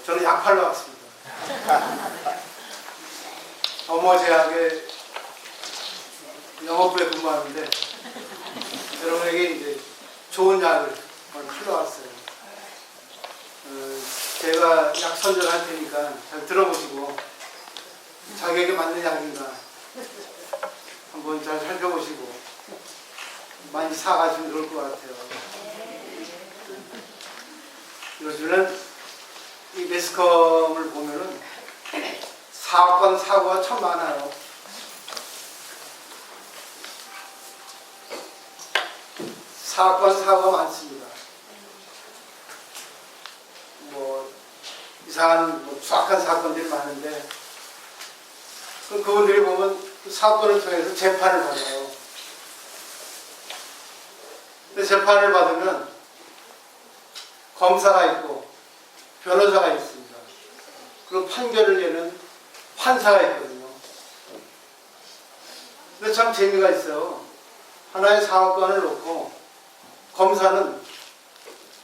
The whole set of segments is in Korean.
저는 약팔러 왔습니다. 어머제약에 영업부에 근무하는데 여러분에게 이제 좋은 약을 팔러 왔어요. 제가 약 선전할 테니까 잘 들어보시고 자기에게 맞는 약인가 한번 잘 살펴보시고 많이 사가시면 좋을 것 같아요. 요즘은 이 매스컴을 보면은 사건, 사고가 참 많아요. 사건, 사고가 많습니다. 뭐 이상한 수악한 사건들이 많은데 그분들이 보면 그 사건을 통해서 재판을 받아요. 근데 재판을 받으면 검사가 있고 변호사가 있습니다. 그리고 판결을 내는 판사가 있거든요. 근데 참 재미가 있어요. 하나의 사건을 놓고 검사는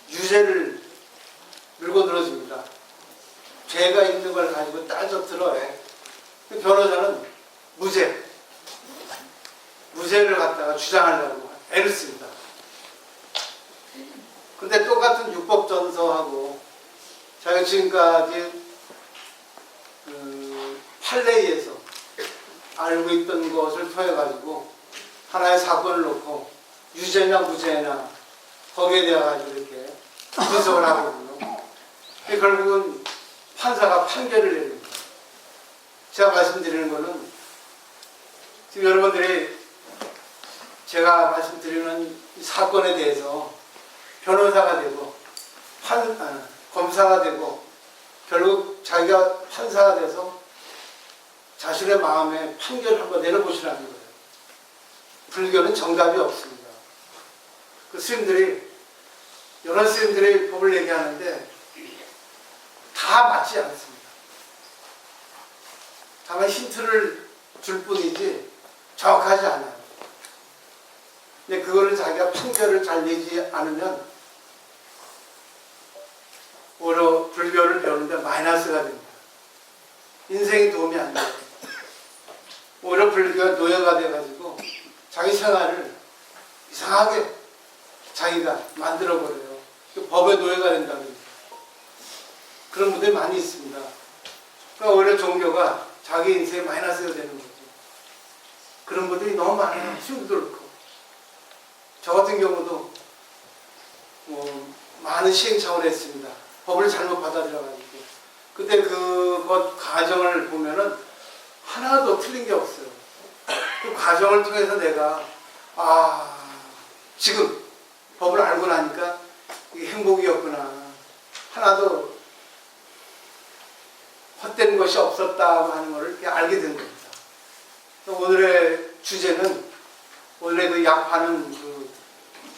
유죄를 밀고 들어줍니다. 죄가 있는 걸 가지고 따져 들어요. 변호사는 무죄를 갖다가 주장하려고 애를 씁니다. 근데 똑같은 육법전서하고 자기가 지금까지 판례에서 알고 있던 것을 통해 가지고 하나의 사건을 놓고 유죄냐 무죄냐 거기에 대해 가지고 이렇게 분석을 하거든요. 결국은 판사가 판결을 내립니다. 제가 말씀드리는 것은 지금 여러분들이 제가 말씀드리는 이 사건에 대해서 변호사가 되고 검사가 되고 결국 자기가 판사가 돼서 자신의 마음에 판결을 한번 내려보시라는 거예요. 불교는 정답이 없습니다. 그 스님들이 여러 스님들이 법을 얘기하는데 다 맞지 않습니다. 다만 힌트를 줄 뿐이지 정확하지 않아요. 근데 그거를 자기가 판결을 잘 내지 않으면 오히려 불교를 배우는데 마이너스가 됩니다. 인생에 도움이 안 돼요. 오히려 불교가 노예가 돼가지고 자기 생활을 이상하게 자기가 만들어버려요. 법의 노예가 된다는 거예요. 그런 분들이 많이 있습니다. 그러니까 오히려 종교가 자기 인생에 마이너스가 되는 거죠. 그런 분들이 너무 많아요. 힘도 그렇고. 저 같은 경우도 많은 시행착오를 했습니다. 법을 잘못 받아들여가지고. 근데 그것 과정을 보면은 하나도 틀린 게 없어요. 그 과정을 통해서 내가 지금 법을 알고 나니까 이게 행복이었구나. 하나도 헛된 것이 없었다고 하는 것을 알게 된 겁니다. 오늘의 주제는 원래 그 약 파는 그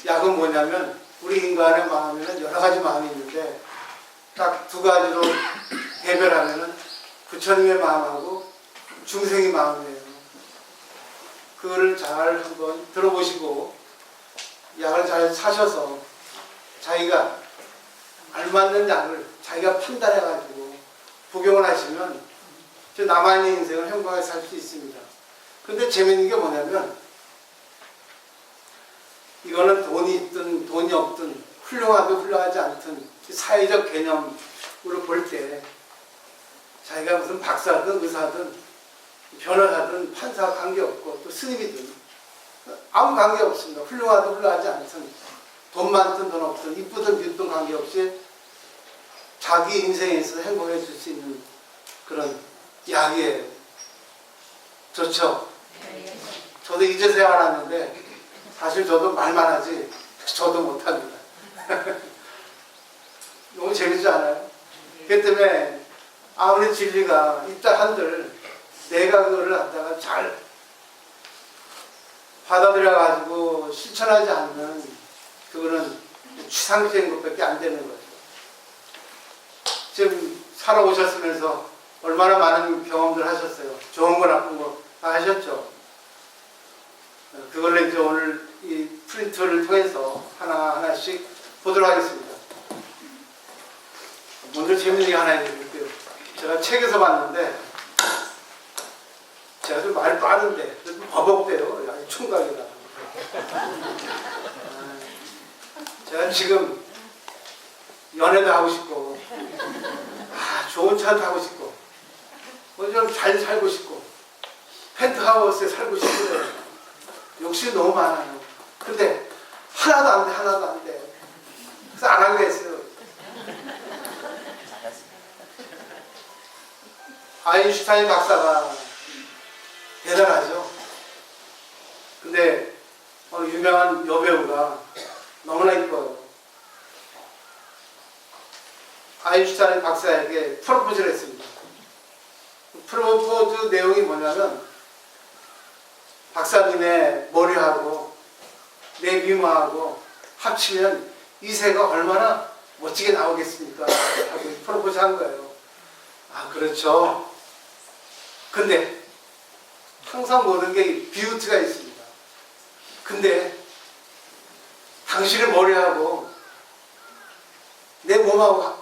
약은 뭐냐면 우리 인간의 마음에는 여러 가지 마음이 있는데 딱 두 가지로 대별하면은 부처님의 마음하고 중생의 마음이에요. 그거를 잘 한번 들어보시고 약을 잘 사셔서 자기가 알맞는 약을 자기가 판단해가지고 복용을 하시면 남아있는 인생을 행복하게 살 수 있습니다. 근데 재밌는 게 뭐냐면 이거는 돈이 있든 돈이 없든 훌륭하든 훌륭하지 않든 사회적 개념으로 볼 때 자기가 무슨 박사든 의사든 변호사든 판사와 관계없고 또 스님이든 아무 관계없습니다. 훌륭하든 훌륭하지 않든 돈 많든 돈 없든 이쁘든 미쁘든 관계없이 자기 인생에 있어서 행복해질 수 있는 그런 약이에요. 좋죠? 저도 이제서야 알았는데 사실 저도 말만 하지 저도 못합니다. 너무 재밌지 않아요? 그렇기 때문에 아무리 진리가 있다 한들 내가 그거를 갖다가 잘 받아들여가지고 실천하지 않는 그거는 추상적인 것밖에 안 되는 거죠. 지금 살아오셨으면서 얼마나 많은 경험들 하셨어요. 좋은 거 나쁜 거 다 하셨죠. 그걸 이제 오늘 이 프린트를 통해서 하나하나씩 보도록 하겠습니다. 먼저 재밌는 게 하나 있는데요. 제가 책에서 봤는데, 제가 좀 말이 빠른데, 좀 버벅대요. 야, 총각이다. 제가 지금 연애도 하고 싶고, 좋은 차도 타고 싶고, 좀 잘 살고 싶고, 펜트하우스에 살고 싶고, 욕심이 너무 많아요. 근데 하나도 안 돼, 하나도 안 돼. 그래서 안 하게 했어요. 아인슈타인 박사가 대단하죠. 근데 유명한 여배우가 너무나 이뻐요. 아인슈타인 박사에게 프로포즈를 했습니다. 프로포즈 내용이 뭐냐면 박사님의 머리하고 내 미모하고 합치면 이 새가 얼마나 멋지게 나오겠습니까? 하고 프로포즈 한 거예요. 그렇죠. 근데 항상 모든 게 비유트가 있습니다. 근데 당신의 머리하고 내 몸하고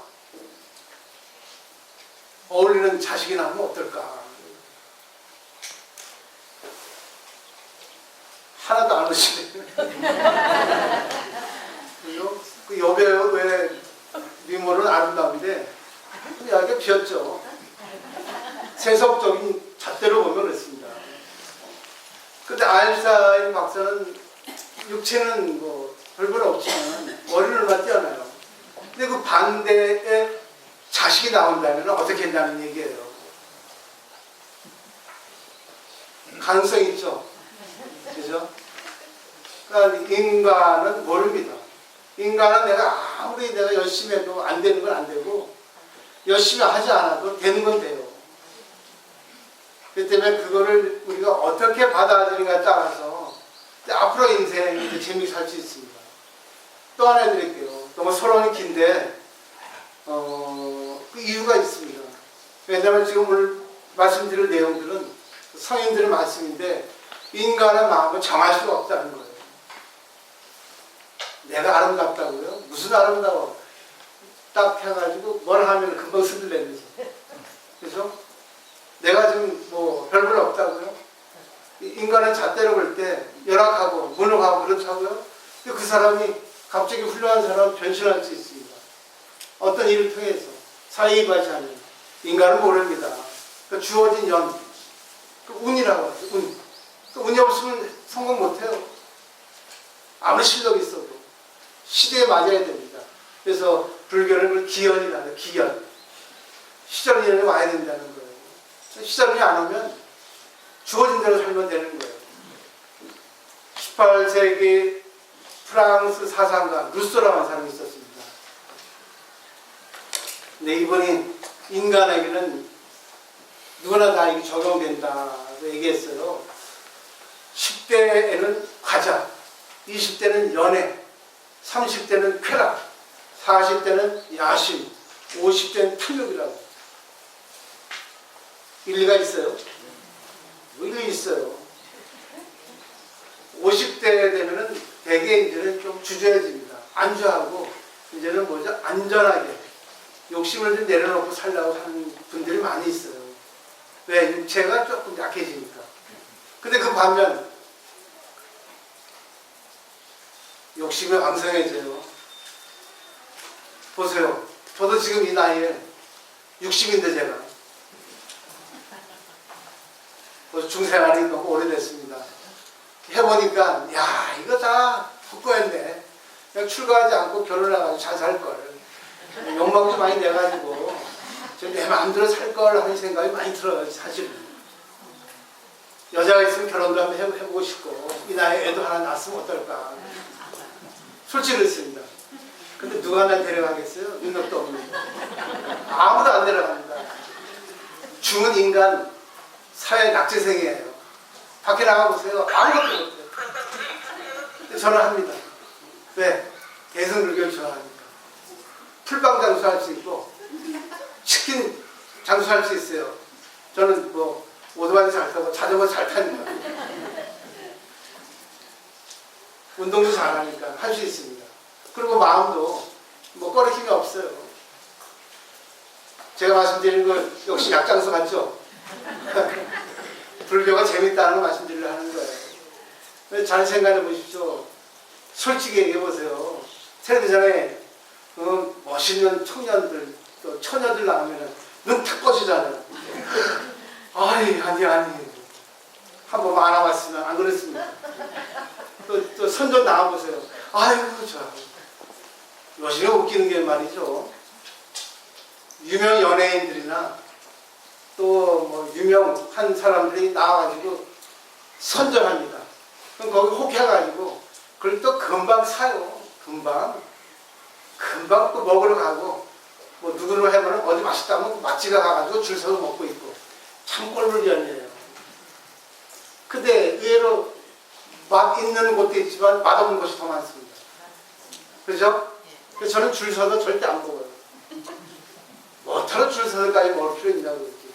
어울리는 자식이 나오면 어떨까? 하나도 안 오시네. 그 여배우의 미모는 아름다운데 여기가 비었죠. 세속적인 잣대로 보면 그렇습니다. 근데 아인슈타인 박사는 육체는 뭐 별별 없지만 머리는 얼마나 뛰어나요. 근데 그 반대에 자식이 나온다면 어떻게 한다는 얘기예요. 가능성이 있죠. 그죠? 그러니까 인간은 모릅니다. 인간은 내가 열심히 해도 안 되는 건 안 되고 열심히 하지 않아도 되는 건 돼요. 그렇기 때문에 그거를 우리가 어떻게 받아들이냐에 따라서 앞으로 인생을 재미있게 살 수 있습니다. 또 하나 해드릴게요. 너무 서론이 긴데 그 이유가 있습니다. 왜냐하면 지금 오늘 말씀드릴 내용들은 성인들의 말씀인데 인간의 마음을 정할 수가 없다는 거예요. 내가 아름답다고요? 무슨 아름다워? 딱 해가지고 뭘 하면 금방 스들내면서. 그래서 내가 지금 뭐 별별 없다고요? 인간은 잣대로 볼 때 열악하고 무능하고 그렇다고요? 근데 그 사람이 갑자기 훌륭한 사람 변신할 수 있습니다. 어떤 일을 통해서 사이발자는 인간은 모릅니다. 그 주어진 연, 그 운이라고 하죠. 운. 그 운이 없으면 성공 못해요. 아무리 실력이 있어도 시대에 맞아야 됩니다. 그래서 불교는 그걸 기연이라는 거예요. 기연. 시절인연이 와야 된다는 거예요. 시절이 안 오면 주어진 대로 살면 되는 거예요. 18세기 프랑스 사상가 루소라는 사람이 있었습니다. 근데 이분이 인간에게는 누구나 다 이게 적용된다고 얘기했어요. 10대에는 과자, 20대는 연애, 30대는 쾌락, 40대는 야심, 50대는 탐욕이라고. 일리가 있어요? 일리 있어요. 50대 되면은 대개 이제는 좀 주저해집니다. 안주하고 이제는 뭐죠? 안전하게 욕심을 좀 내려놓고 살려고 하는 분들이 많이 있어요. 왜? 육체가 조금 약해지니까. 근데 그 반면 욕심이 왕성해져요. 보세요. 저도 지금 이 나이에 60인데 제가 중생활이 너무 오래됐습니다. 해보니까 야 이거 다 헛거였네. 그냥 출가하지 않고 결혼해가지고 잘 살걸. 욕망 좀 많이 내가지고 내 마음대로 살걸 하는 생각이 많이 들어요. 사실은. 여자가 있으면 결혼도 한번 해보고 싶고 이 나이에 애도 하나 낳았으면 어떨까. 솔직히 그렇습니다. 근데 누가 날 데려가겠어요? 능력도 없는. 아무도 안 데려갑니다. 죽은 인간 사회 낙제생이에요. 밖에 나가보세요. 아무것도 못해요. 저는 합니다. 왜? 대승불교를 좋아하니까. 풀빵 장수할 수 있고 치킨 장수할 수 있어요. 저는 뭐 오토바이 잘 타고 자전거 잘 타니까. 운동도 잘하니까 할 수 있습니다. 그리고 마음도 뭐 꺼리낌이 없어요. 제가 말씀드린 거 역시 약장수 같죠? 불교가 재밌다는 거 말씀드리려 하는 거예요. 잘 생각해 보십시오. 솔직히 얘기해 보세요. 텔레비전에 멋있는 청년들, 또 처녀들 나오면 눈 탁 꺼지잖아요. 아니. 한번 알아봤으면 안 그랬습니까? 또 선전 나와보세요. 아이고, 요즘에 웃기는 게 말이죠. 유명 연예인들이나 또 뭐 유명한 사람들이 나와가지고 선전합니다. 그럼 거기 혹해가지고 그걸 또 금방 사요. 금방 또 먹으러 가고 뭐 누구를 해보면 어디 맛있다면 맛집에 가가지고 줄 서서 먹고 있고 참 꼴불 연이에요. 근데 의외로 맛 있는 곳도 있지만 맛없는 곳이 더 많습니다. 그죠? 그래서 저는 줄 서서 절대 안 먹어요. 뭐하러 줄 서서까지 먹을 필요 있냐고 그러지.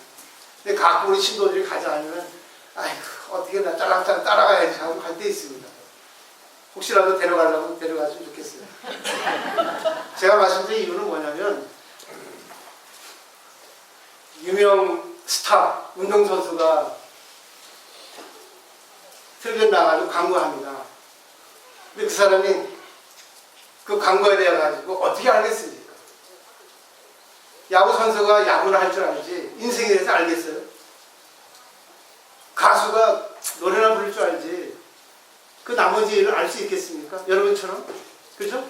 근데 가끔 우리 신도들이 가지 않으면 아이고 어떻게 나 짤랑짤랑 따라가야지 하고 갈 때 있습니다. 혹시라도 데려가려면 데려갔으면 좋겠어요. 제가 말씀드린 이유는 뭐냐면 유명 스타 운동선수가 텔레비전 나가지고 광고합니다. 근데 그 사람이 그 광고에 대해 가지고 어떻게 알겠습니까? 야구 선수가 야구를 할 줄 알지 인생에 대해서 알겠어요? 가수가 노래나 부를 줄 알지 그 나머지 일을 알 수 있겠습니까? 여러분처럼 그죠?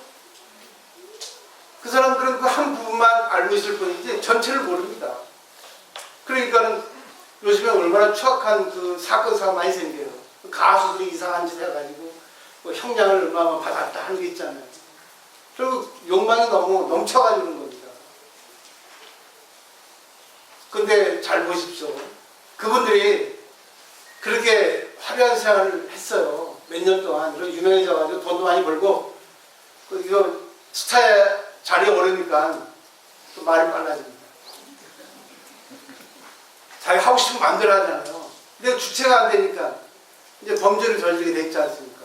그 사람들은 그 한 부분만 알고 있을 뿐이지 전체를 모릅니다. 그러니까는 요즘에 얼마나 추악한 그 사건 사고 많이 생겨요. 가수들이 이상한 짓 해가지고 뭐 형량을 얼마나 받았다 하는 게 있잖아요. 결국 욕망이 너무 넘쳐가지고 겁니다. 근데 잘 보십시오. 그분들이 그렇게 화려한 생활을 했어요. 몇 년 동안. 유명해져가지고 돈도 많이 벌고 이거 스타의 자리에 오르니까 또 말이 빨라집니다. 자기 하고 싶은 마음대로 하잖아요. 근데 주체가 안 되니까 이제 범죄를 저지르게 됐지 않습니까?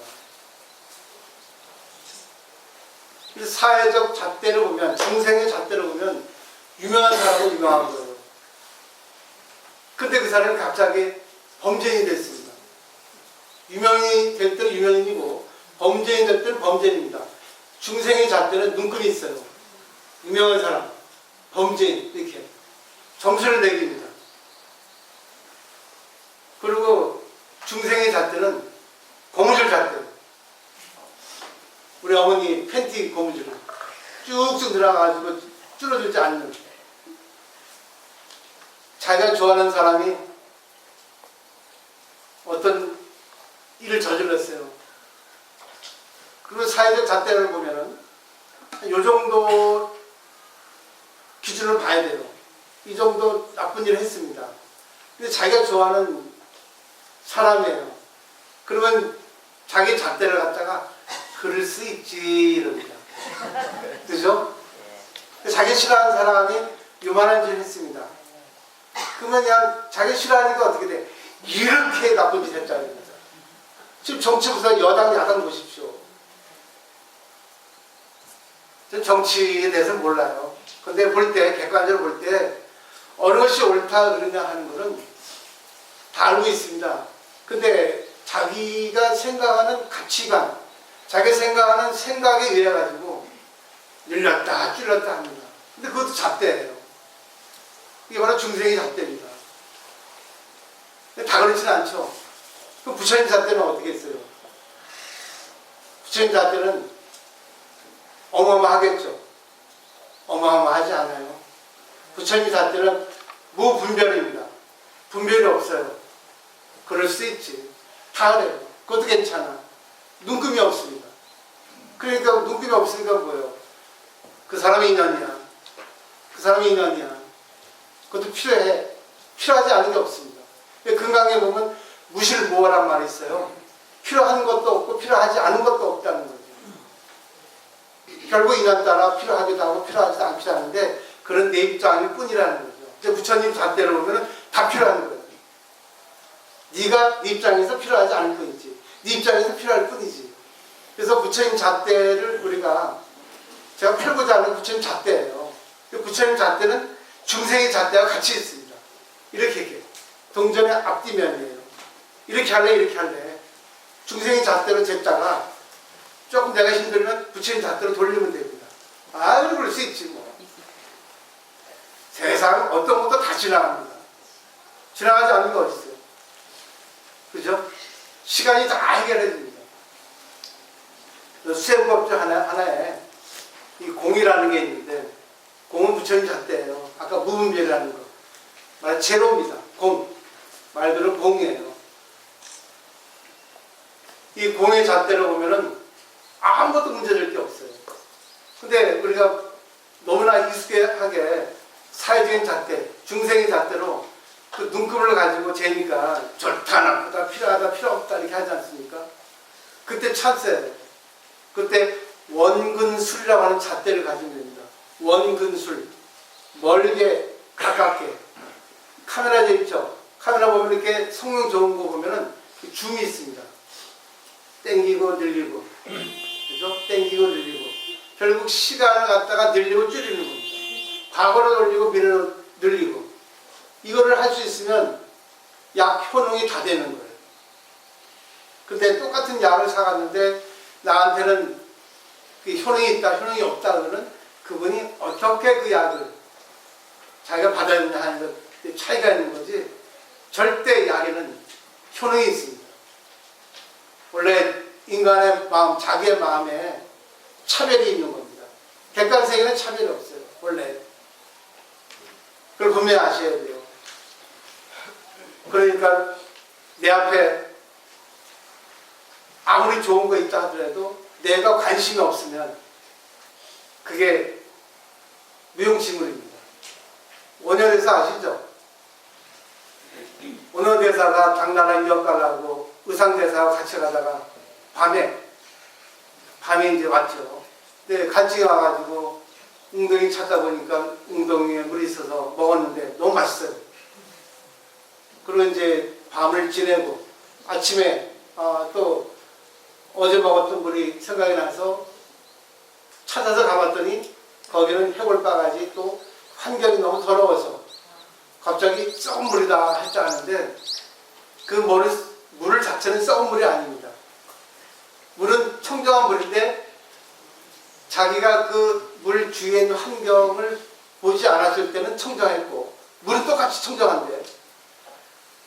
사회적 잣대를 보면, 중생의 잣대를 보면 유명한 사람은 유명한 거예요. 근데 그 사람이 갑자기 범죄인이 됐습니다. 유명인이 될 때는 유명인이고 범죄인이 될 때는 범죄인입니다. 중생의 잣대는 눈금이 있어요. 유명한 사람, 범죄인 이렇게 점수를 매깁니다. 그리고 중생의 잣대는 고무줄 잣대. 우리 어머니 팬티 고무줄을 쭉쭉 들어가가지고 줄어들지 않는 자기가 좋아하는 사람이 어떤 일을 저질렀어요. 그리고 사회적 잣대를 보면은 요 정도 기준을 봐야 돼요. 이 정도 나쁜 일을 했습니다. 근데 자기가 좋아하는 사람이에요. 그러면 자기 잣대를 갖다가 그럴 수 있지 이럽니다. 그죠? 자기 싫어하는 사람이 요만한 짓을 했습니다. 그러면 그냥 자기 싫어하니까 어떻게 돼? 이렇게 나쁜 짓 했다는 겁니다. 지금 정치부서 여당 야당 보십시오. 전 정치에 대해서 몰라요. 근데 볼 때, 객관적으로 볼 때 어느 것이 옳다 그러냐 하는 거는 다 알고 있습니다. 근데 자기가 생각하는 가치관, 자기가 생각하는 생각에 의해 가지고 늘렸다 줄였다 합니다. 근데 그것도 잣대예요. 이게 바로 중생의 잣대입니다. 근데 다 그렇지는 않죠. 그럼 부처님 잣대는 어떻게 했어요? 부처님 잣대는 어마어마하겠죠. 어마어마하지 않아요. 부처님 잣대는 무분별입니다. 분별이 없어요. 그럴 수 있지. 다 그래요. 그것도 괜찮아. 눈금이 없습니다. 그러니까 눈금이 없으니까 뭐예요? 그 사람의 인연이야. 그 사람의 인연이야. 그것도 필요해. 필요하지 않은 게 없습니다. 금강에 보면 무실무어란 말이 있어요. 필요한 것도 없고 필요하지 않은 것도 없다는 거죠. 결국 인연 따라 필요하기도 하고 필요하지도 않기도 하는데 그런 내 입장일 뿐이라는 거죠. 이제 부처님 잣대를 보면 다 필요한 거예요. 네가 네 입장에서 필요하지 않을 뿐이지. 네 입장에서 필요할 뿐이지. 그래서 부처님 잣대를 우리가 제가 팔고자 하는 부처님 잣대예요. 부처님 잣대는 중생의 잣대와 같이 있습니다. 이렇게 동전의 앞뒤면이에요. 이렇게 할래 이렇게 할래. 중생의 잣대로 쟀다가 조금 내가 힘들면 부처님 잣대로 돌리면 됩니다. 그럴 수 있지 뭐. 세상 어떤 것도 다 지나갑니다. 지나가지 않는 게 어디 있어요? 그죠? 시간이 다 해결해 줍니다. 수행법 중 하나에 이 공이라는 게 있는데, 공은 부처님 잣대예요. 아까 무분별이라는 거. 말 제로입니다. 공. 말 그대로 공이에요. 이 공의 잣대로 보면은 아무것도 문제될 게 없어요. 근데 우리가 너무나 익숙하게 사회적인 잣대, 중생의 잣대로 그 눈금을 가지고 재니까 좋다, 나쁘다, 필요하다, 필요 없다 이렇게 하지 않습니까? 그때 찬스예요. 그때 원근술이라고 하는 잣대를 가지면 됩니다. 원근술. 멀게, 가깝게. 카메라 돼 있죠? 카메라 보면 이렇게 성능 좋은 거 보면은 줌이 있습니다. 땡기고 늘리고. 그죠? 땡기고 늘리고. 결국 시간을 갖다가 늘리고 줄이는 겁니다. 과거로 돌리고 미래로 늘리고. 이거를 할 수 있으면 약 효능이 다 되는 거예요. 근데 똑같은 약을 사갔는데 나한테는 그 효능이 있다, 효능이 없다 그러면 그분이 어떻게 그 약을 자기가 받아야 되냐 하는 데 차이가 있는 거지, 절대 약에는 효능이 있습니다. 원래 인간의 마음, 자기의 마음에 차별이 있는 겁니다. 객관세계는 차별이 없어요. 원래. 그걸 분명히 아셔야 돼요. 그러니까 내 앞에 아무리 좋은 거 있다 하더라도 내가 관심이 없으면 그게 무용지물입니다. 원효대사 아시죠? 원효대사가 당나라 유학가라고 의상대사와 같이 가다가 밤에 이제 왔죠. 근데 간증이 와가지고 웅덩이 찾다 보니까 웅덩이에 물이 있어서 먹었는데 너무 맛있어요. 그리고 이제 밤을 지내고 아침에 또 어제 먹었던 물이 생각이 나서 찾아서 가봤더니 거기는 해골바가지, 또 환경이 너무 더러워서 갑자기 썩은 물이다 했지 않은데 그 물 자체는 썩은 물이 아닙니다. 물은 청정한 물인데 자기가 그 물 주위에 있는 환경을 보지 않았을 때는 청정했고, 물은 똑같이 청정한데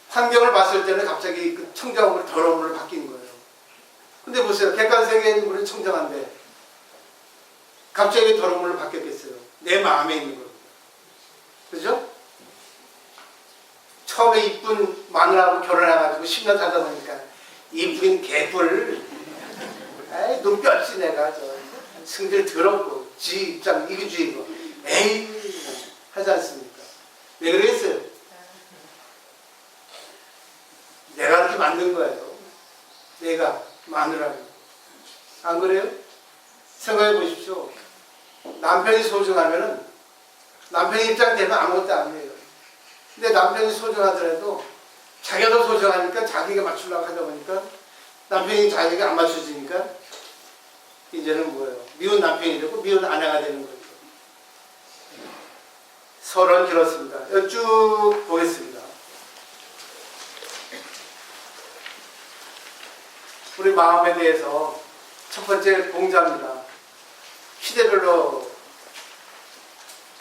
환경을 봤을 때는 갑자기 그 청정한 물이 더러운 물로 바뀐 거예요. 근데 보세요. 객관세계에 있는 물은 청정한데 갑자기 더러운 물로 바뀌었겠어요. 내 마음에 있는 겁니다. 그죠? 처음에 이쁜 마누라하고 결혼해가지고 10년 살다 보니까 이쁜 개뿔, 눈 뼈지 내가 승질 더럽고 지 입장 이기주의고 에이 하지 않습니까? 왜 그러겠어요? 내가 이렇게 만든 거예요. 내가 마누라를. 안 그래요? 생각해 보십시오. 남편이 소중하면은 남편 입장 되면 아무것도 아니에요. 근데 남편이 소중하더라도 자기가 더 소중하니까 자기가 맞추려고 하다 보니까 남편이 자기가 안 맞춰주니까 이제는 뭐예요? 미운 남편이 되고 미운 아내가 되는 거죠. 서론 길었습니다. 여기 쭉 보겠습니다. 우리 마음에 대해서 첫 번째 공자입니다. 시대별로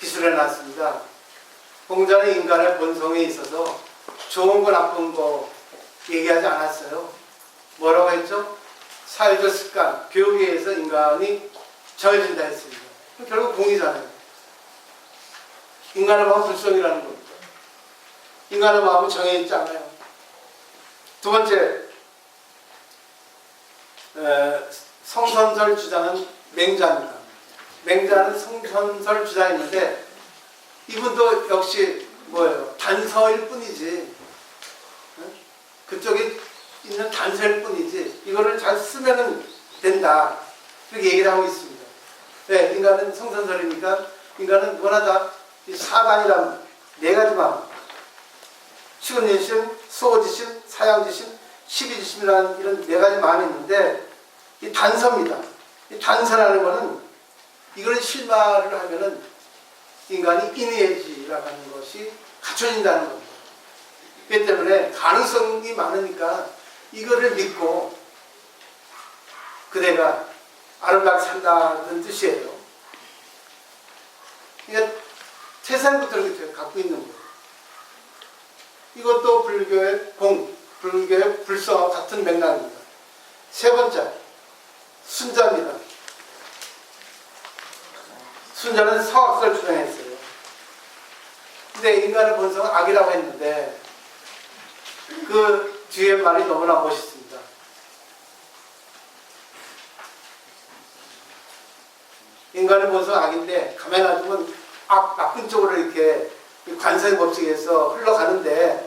기술해 놨습니다. 공자는 인간의 본성에 있어서 좋은 거 나쁜 거 얘기하지 않았어요. 뭐라고 했죠? 사회적 습관, 교육에 의해서 인간이 정해진다 했습니다. 결국 공이잖아요. 인간의 마음은 불성이라는 겁니다. 인간의 마음은 정해있지 않아요. 두 번째, 성선설 주장은 맹자입니다. 맹자는 성선설 주장인데 이분도 역시 뭐예요? 단서일 뿐이지, 그쪽에 있는 단서일 뿐이지 이거를 잘 쓰면 된다, 그렇게 얘기를 하고 있습니다. 네, 인간은 성선설이니까 인간은 누구나 다 이 사단이란 네 가지 마음, 식은지심, 수호지심, 사양지심, 식이지심이라는 이런 네 가지 마음이 있는데 이 단서입니다. 이 단서라는 거는 이걸 실마를 하면은 인간이 인의지라고 하는 것이 갖춰진다는 겁니다. 그렇기 때문에 가능성이 많으니까 이거를 믿고 그대가 아름답게 산다는 뜻이에요. 그러니까 태생부터 이렇게 갖고 있는 거예요. 이것도 불교의 불교의 불성과 같은 맥락입니다. 세 번째, 순자입니다. 순자는 성악설 주장했어요. 근데 인간의 본성은 악이라고 했는데 그 뒤에 말이 너무나 멋있습니다. 인간의 본성은 악인데 가만히 놔두면 나쁜 쪽으로 이렇게 관성의 법칙에서 흘러가는데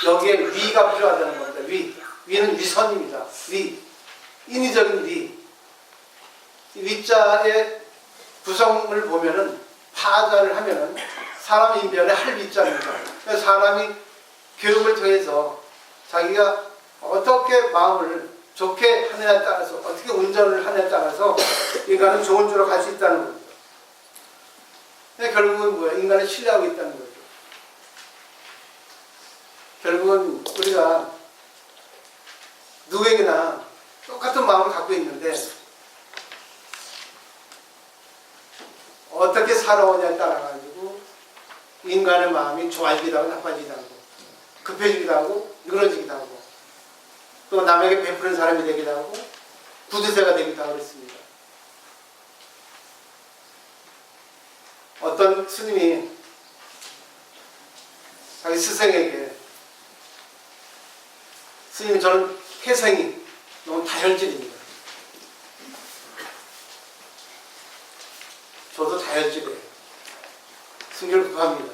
여기에 위가 필요하다는 겁니다. 위는 위선입니다. 인위적인 위. 위자의 구성을 보면은 파자를 하면은 사람 인변의 할위자입니다. 그래서 사람이 교육을 통해서 자기가 어떻게 마음을 좋게 하느냐에 따라서 어떻게 운전을 하느냐에 따라서 인간은 좋은 쪽으로 갈 수 있다는 겁니다. 결국은 뭐예요? 인간을 신뢰하고 있다는 거죠. 결국은 우리가 누구에게나 똑같은 마음을 갖고 있는데 어떻게 살아오냐에 따라가지고 인간의 마음이 좋아지기도 하고 나빠지기도 하고 급해지기도 하고 늘어지기도 하고 또 남에게 베푸는 사람이 되기도 하고 부두새가 되기도 하고 그랬습니다. 어떤 스님이 자기 스승에게 스님 저는 태생이 너무 다혈질입니다. 저도 다혈질이에요. 승결 급합니다.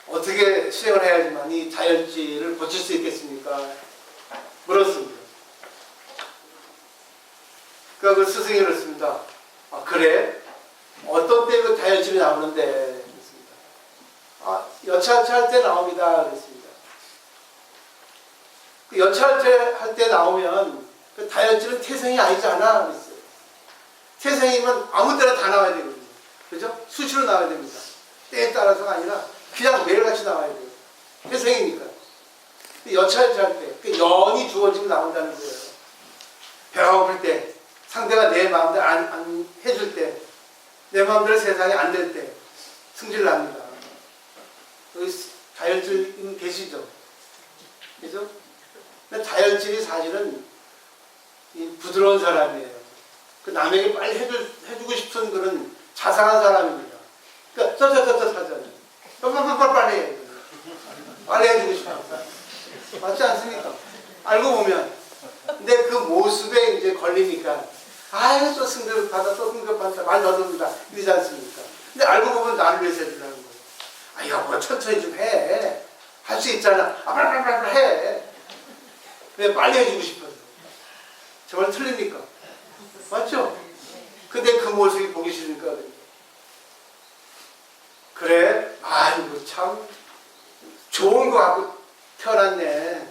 어떻게 수행을 해야지만 이 다혈질을 고칠 수 있겠습니까? 물었습니다. 그러니까 그 스승이 그랬습니다. 아 그래? 어떤 때 그 다혈질이 나오는데? 그랬습니다. 아 여차할 때 나옵니다. 그랬습니다. 그 여차할 때 나오면 그 다혈질은 태생이 아니잖아. 그랬어요. 태생이면 아무 때나 다 나와야 되거든요. 그죠? 수시로 나와야 됩니다. 때에 따라서가 아니라 그냥 매일같이 나와야 돼요. 태생이니까. 여차할 때, 그 연이 주어지고 나온다는 거예요. 배가 고플 때, 상대가 내 마음대로 안 해줄 때, 내 마음대로 세상에 안 될 때, 승질 납니다. 여기 다혈질 계시죠? 그죠? 근데 다혈질이 사실은 부드러운 사람이에요. 그 남에게 빨리 해주고 싶은 그런 자상한 사람입니다. 그러니까 하잖아요. 빨리 해. 빨리 해주고 싶어. 맞지 않습니까? 알고 보면. 근데 그 모습에 이제 걸리니까 아유 또 승급받아 또 승급받아 말 더듬는다 이러지 않습니까? 근데 알고 보면 나를 위해서 해주려는 거예요. 아 여보 천천히 좀 해. 할 수 있잖아. 아 빨리 해. 왜 빨리 해주고 싶어서. 정말 틀립니까? 맞죠? 근데 그 모습이 보기 싫으니까 그래? 아이고 참 좋은 거 갖고 태어났네.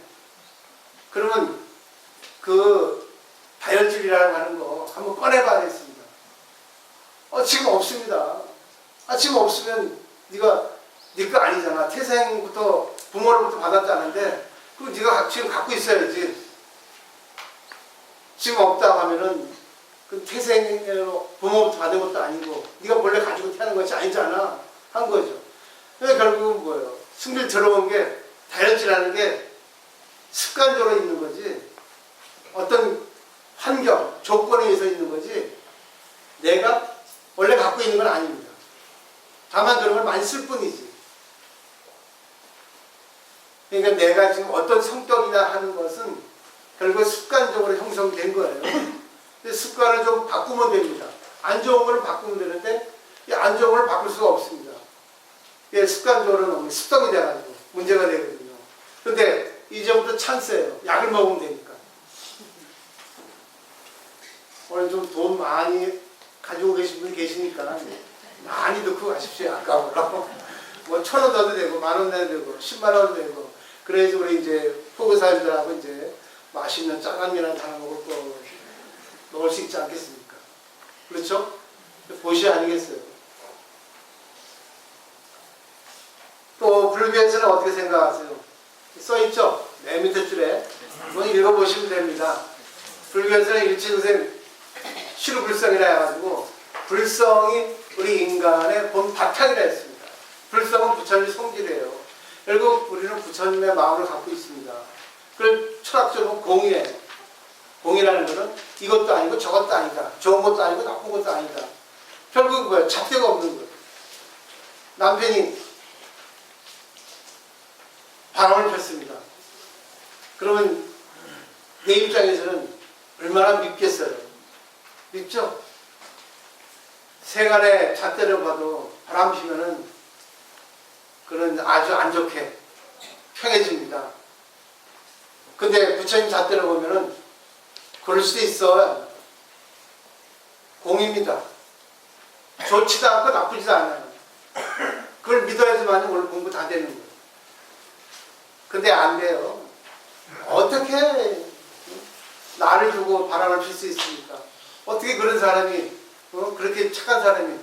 그러면 그 다혈질이라고 하는 거 한번 꺼내봐야겠습니다. 지금 없습니다. 지금 없으면 네가 네 거 아니잖아. 태생부터 부모로부터 받았지 않은데 그럼 네가 지금 갖고 있어야지. 지금 없다고 하면은 그 태생으로 부모부터 받은 것도 아니고 네가 본래 가지고 태어난 것이 아니잖아 한 거죠. 그래서 결국은 뭐예요? 승질 들어온 게 다혈질이라는 게 습관적으로 있는 거지 어떤 환경, 조건에 의해서 있는 거지 내가 원래 갖고 있는 건 아닙니다. 다만 그런 걸 많이 쓸 뿐이지. 그러니까 내가 지금 어떤 성격이나 하는 것은 결국 습관적으로 형성된 거예요. 근데 습관을 좀 바꾸면 됩니다. 안 좋은 걸 바꾸면 되는데 이 안 좋은 걸 바꿀 수가 없습니다. 이게 습관적으로 너무 습성이 돼가지고 문제가 되거든요. 근데 이제부터 찬스예요. 약을 먹으면 되니까. 오늘 좀 돈 많이 가지고 계신 분 계시니까 많이 넣고 가십시오. 아까워라. 뭐 1,000원 넣어도 되고 10,000원 내도 되고 10만 원도 되고 그래야지 우리 이제 포교사님들하고 이제 맛있는 짜장면 하나 먹을 수 있지 않겠습니까? 그렇죠? 그렇죠? 보시 아니겠어요? 또 불교에서는 어떻게 생각하세요? 써있죠? 맨 밑에 줄에 한번 읽어보시면 됩니다. 불교에서는 일체승생 실루불성이라 해가지고 불성이 우리 인간의 본 바탕이라 했습니다. 불성은 부처님의 성질이에요. 결국 우리는 부처님의 마음을 갖고 있습니다. 그걸 철학적으로 공이에요. 공이라는 것은 이것도 아니고 저것도 아니다. 좋은 것도 아니고 나쁜 것도 아니다. 결국 뭐예요? 잣대가 없는 거예요. 남편이 바람을 폈습니다. 그러면 내 입장에서는 얼마나 밉겠어요. 밉죠? 세간의 잣대를 봐도 바람 피면은 그는 아주 안 좋게 평해집니다. 근데 부처님 잣대를 보면은 그럴 수도 있어. 공입니다. 좋지도 않고 나쁘지도 않아요. 그걸 믿어야지만 오늘 공부 다 되는 거예요. 근데 안 돼요. 어떻게 나를 두고 바람을 필 수 있습니까? 어떻게 그런 사람이, 그렇게 착한 사람이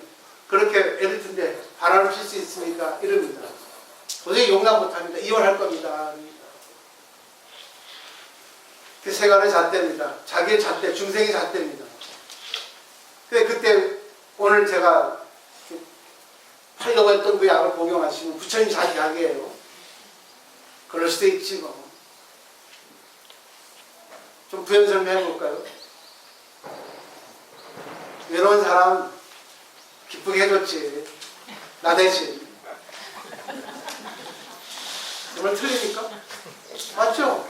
그렇게 애를 튼데 바람을 필 수 있습니까? 이럽니다. 도저히 용납 못합니다. 이혼할 겁니다. 그 세간의 잣대입니다. 자기의 잣대, 중생의 잣대입니다. 근데 그때 오늘 제가 팔려고 했던 그 약을 복용하시면 부처님 자기 약이에요. 그럴 수도 있지 뭐. 좀 부연 설명해 볼까요? 외로운 사람 기쁘게 해줬지. 나 대신. 정말 틀립니까? 맞죠?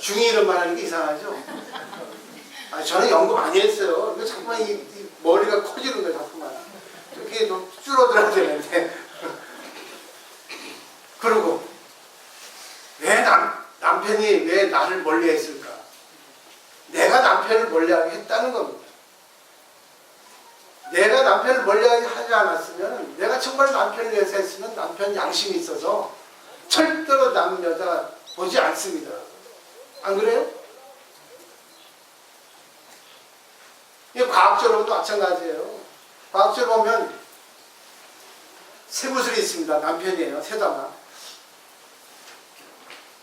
중이 이런 말 하는 게 이상하죠? 저는 연구 많이 했어요. 이거 자꾸만 이 머리가 커지는 거예요, 자꾸만. 이렇게 좀 줄어들어야 되는데. 그리고, 왜 남편이 왜 나를 멀리 했을까? 내가 남편을 멀리하게 했다는 겁니다. 내가 남편을 멀리하게 하지 않았으면, 내가 정말 남편을 위해서 했으면 남편 양심이 있어서 절대로 남 여자 보지 않습니다. 안 그래요? 이게 과학적으로도 마찬가지예요. 과학적으로 보면 쇠구슬이 있습니다. 남편이에요. 세다마.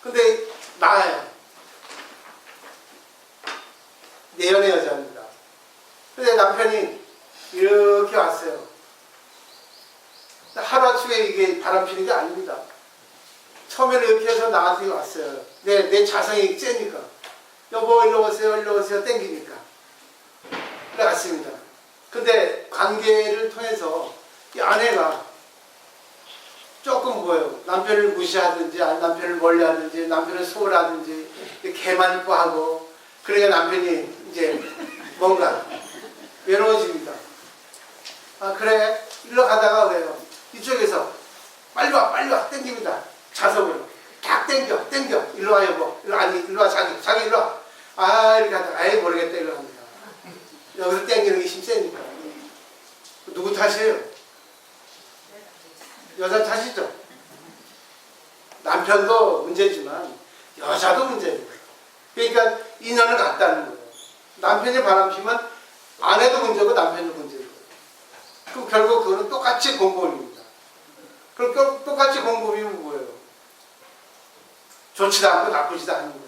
근데 나예요. 내연의 여자입니다. 근데 남편이 이렇게 왔어요. 하루아침에 이게 바람 피는 게 아닙니다. 처음에는 이렇게 해서 나한테 왔어요. 내 자성이 째니까. 여보, 일로 오세요, 일로 오세요. 땡기니까. 그래 갔습니다. 근데 관계를 통해서 이 아내가 조금 뭐예요? 남편을 무시하든지, 남편을 멀리하든지, 남편을 소홀하든지, 개만 이뻐하고, 그러니까 남편이 이제 뭔가 외로워집니다. 아, 그래? 일로 가다가 왜요? 이쪽에서 빨리 와, 빨리 와. 땡깁니다. 자석으로. 딱 땡겨. 일로 와, 여보. 일로 와, 자기 일로 와. 아, 이렇게 하다가, 아이, 모르겠다. 일로 합니다. 여기서 땡기는 게 힘 세니까. 누구 탓이에요? 여자 탓이죠. 남편도 문제지만 여자도 문제입니다. 그러니까 인연을 갖다는 거예요. 남편이 바람피면 아내도 문제고 남편도 문제고. 그럼 결국 그거는 똑같이 공범입니다. 그럼 똑같이 공범이면 뭐예요? 좋지도 않고 나쁘지도 않은 거죠.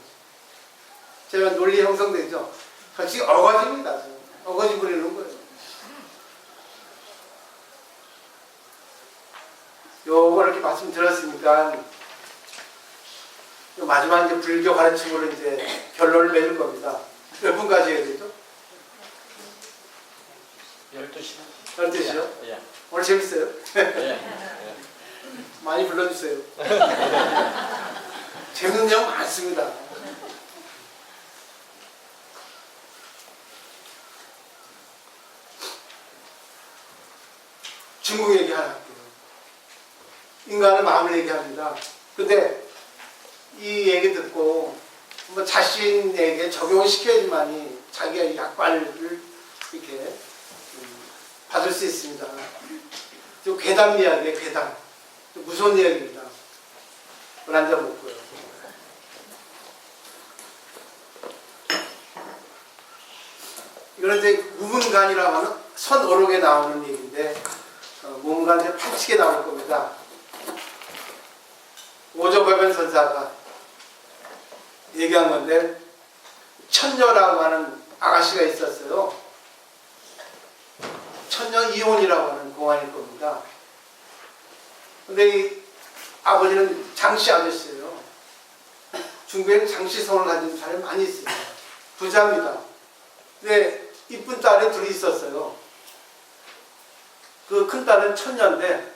제가 논리 형성되죠. 같이 어거지입니다. 어거지 부리는 거예요. 요거 이렇게 말씀드렸으니까 마지막 이제 불교 가르침으로 이제 결론을 맺을 겁니다. 몇 분까지 해야 되죠? 12시간. 12시요? 예. 오늘 재밌어요? 예. 많이 불러주세요. 재밌는 내용 많습니다. 중국 얘기 하나 할게요. 인간의 마음을 얘기합니다. 근데 이 얘기 듣고 뭐 자신에게 적용을 시켜야지만이 자기가 약발을 이렇게 받을 수 있습니다. 좀 괴담 이야기예요, 괴담. 좀 무서운 이야기입니다. 물 한 잔 먹고요. 이걸 그런데 우문간이라고 하는 선어록에 나오는 얘기인데 뭔가 이제 판치게 나올 겁니다. 오조법연 선사가 얘기한 건데 천녀라고 하는 아가씨가 있었어요. 천녀 이혼이라고 하는 공안일 겁니다. 근데 이 아버지는 장씨 아저씨예요. 중국에는 장씨성을 가진 사람이 많이 있습니다. 부자입니다. 근데 이쁜 딸이 둘이 있었어요. 그 큰 딸은 천녀인데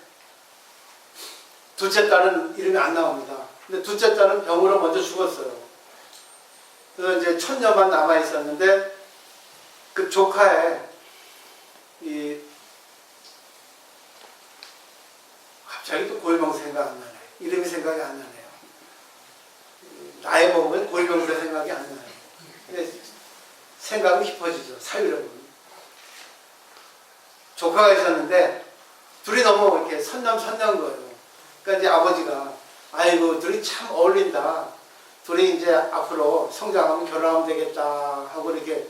둘째 딸은 이름이 안 나옵니다. 근데 둘째 딸은 병으로 먼저 죽었어요. 그래서 이제 천녀만 남아 있었는데 그 조카에 갑자기 또 고일병 생각 안 나네. 이름이 생각이 안 나네요. 나이 먹으면 고일병도 생각이 안 나요. 근데 생각이 깊어지죠. 사유력은. 조카가 있었는데 둘이 너무 이렇게 선남선녀인 거예요. 그러니까 이제 아버지가 아이고 둘이 참 어울린다. 둘이 이제 앞으로 성장하면 결혼하면 되겠다 하고 이렇게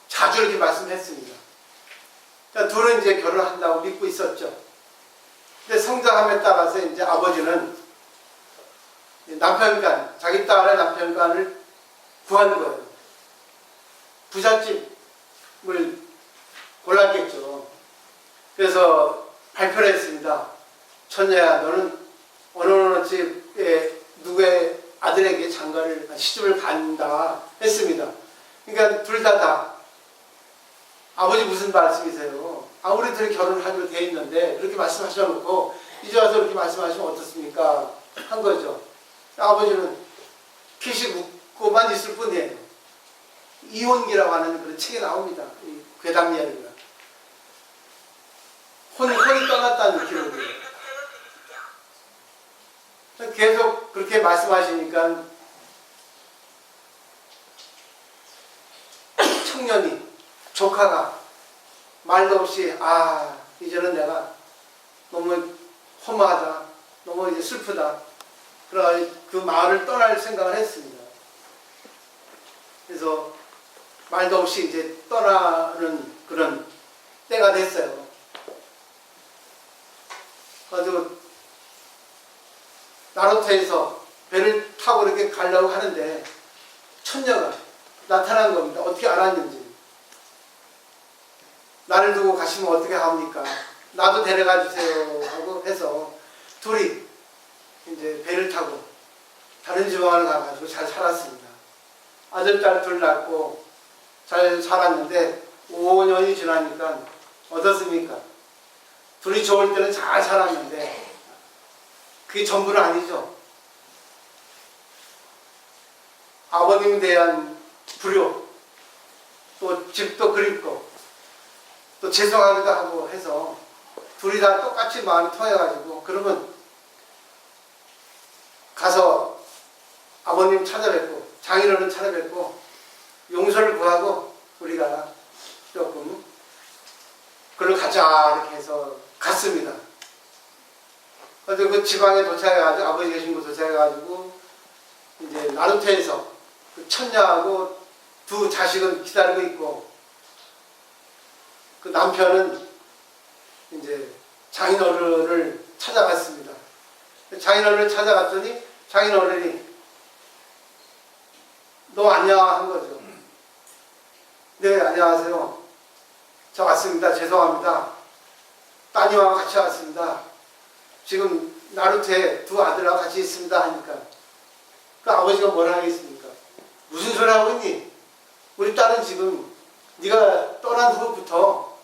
자주 이렇게 말씀했습니다. 그러니까 둘은 이제 결혼한다고 믿고 있었죠. 근데 성장함에 따라서 이제 아버지는 남편간, 자기 딸의 남편간을 구하는 거예요. 부잣집을 골랐겠죠. 그래서 발표를 했습니다. 천녀야, 너는 어느 집에 누구의 아들에게 장가를 시집을 간다 했습니다. 그러니까 둘 다 아버지 무슨 말씀이세요? 우리 둘이 결혼하기로 돼 있는데 그렇게 말씀하셔놓고 이제 와서 그렇게 말씀하시면 어떻습니까? 한 거죠. 아버지는 피식 웃고만 있을 뿐이에요. 이혼기라고 하는 그런 책에 나옵니다. 이 괴담 이야기가. 혼이 떠났다는 기록이에요. 계속 그렇게 말씀하시니까 청년이, 조카가 말도 없이 이제는 내가 너무 허무하다, 너무 이제 슬프다. 그래서 그 마을을 떠날 생각을 했습니다. 그래서 말도 없이 이제 떠나는 그런 때가 됐어요. 그래서 나루터에서 배를 타고 이렇게 가려고 하는데 천녀가 나타난 겁니다. 어떻게 알았는지. 나를 두고 가시면 어떻게 합니까? 나도 데려가 주세요 하고 해서 둘이 이제 배를 타고 다른 지방을 가가지고 잘 살았습니다. 아들, 딸 둘 낳고 잘 살았는데 5년이 지나니까 어떻습니까? 둘이 좋을 때는 잘 살았는데 그게 전부는 아니죠. 아버님에 대한 불효, 또 집도 그립고 또 죄송하기도 하고 해서 둘이 다 똑같이 마음이 통해가지고 그러면 가서 아버님 찾아뵙고 장인어른 찾아뵙고 용서를 구하고 우리가 조금 그걸 가자 이렇게 해서 갔습니다. 그래서 그 지방에 도착해가지고 아버지 계신 곳 도착해가지고 이제 나루터에서 그 천녀하고 두 자식은 기다리고 있고 그 남편은 이제 장인어른을 찾아갔습니다. 장인어른을 찾아갔더니 장인어른이 너 왔냐 한 거죠. 네, 안녕하세요. 저 왔습니다. 죄송합니다. 따님하고 같이 왔습니다. 지금 나루터에 두 아들하고 같이 있습니다 하니까 그 아버지가 뭐라 하겠습니까? 무슨 소리 하고 있니? 우리 딸은 지금 네가 떠난 후부터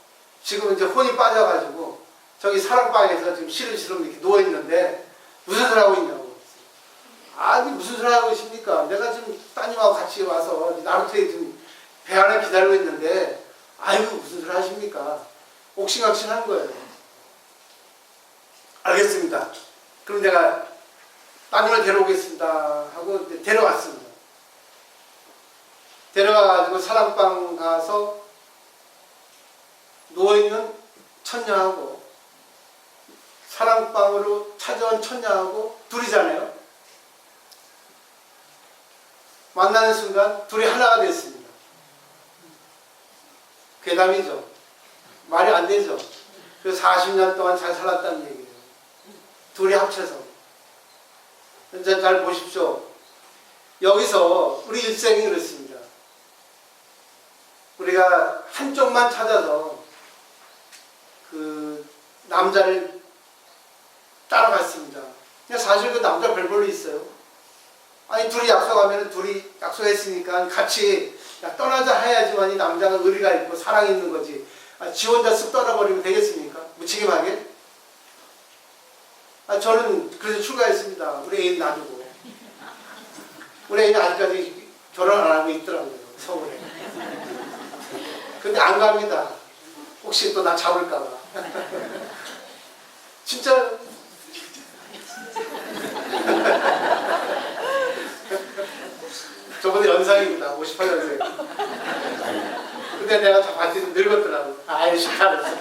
지금 이제 혼이 빠져가지고 저기 사랑방에서 지금 시름시름 이렇게 누워있는데 무슨 소리 하고 있냐고. 아니 무슨 소리 하고 있습니까? 내가 지금 따님하고 같이 와서 나루터에 지금 배 안에 기다리고 있는데 아이고 무슨 소리 하십니까? 옥신각신한 거예요. 알겠습니다. 그럼 내가 따님을 데려오겠습니다 하고 데려왔습니다. 데려가가지고 사랑방 가서 누워있는 천녀하고 사랑방으로 찾아온 천녀하고 둘이잖아요. 만나는 순간 둘이 하나가 됐습니다. 괴담이죠. 말이 안 되죠. 그 40년 동안 잘 살았다는 얘기예요. 둘이 합쳐서. 이제 잘 보십시오. 여기서 우리 일생이 그렇습니다. 우리가 한쪽만 찾아서 그 남자를 따라갔습니다. 근데 사실 그 남자 별볼로 있어요. 아니 둘이 약속하면 둘이 약속했으니까 같이 야, 떠나자 해야지만 이 남자가 의리가 있고 사랑이 있는 거지. 지 혼자 쓱 떠나버리면 되겠습니까? 무책임하게? 저는 그래서 출가했습니다. 우리 애인 놔두고. 우리 애인 아직까지 결혼 안 하고 있더라고요. 서울에. 근데 안 갑니다. 혹시 또 나 잡을까봐. 진짜. 저번에 연상입니다. 58년생. 근데 내가 다 봤더니 늙었더라고. 아예 싫다 그랬어.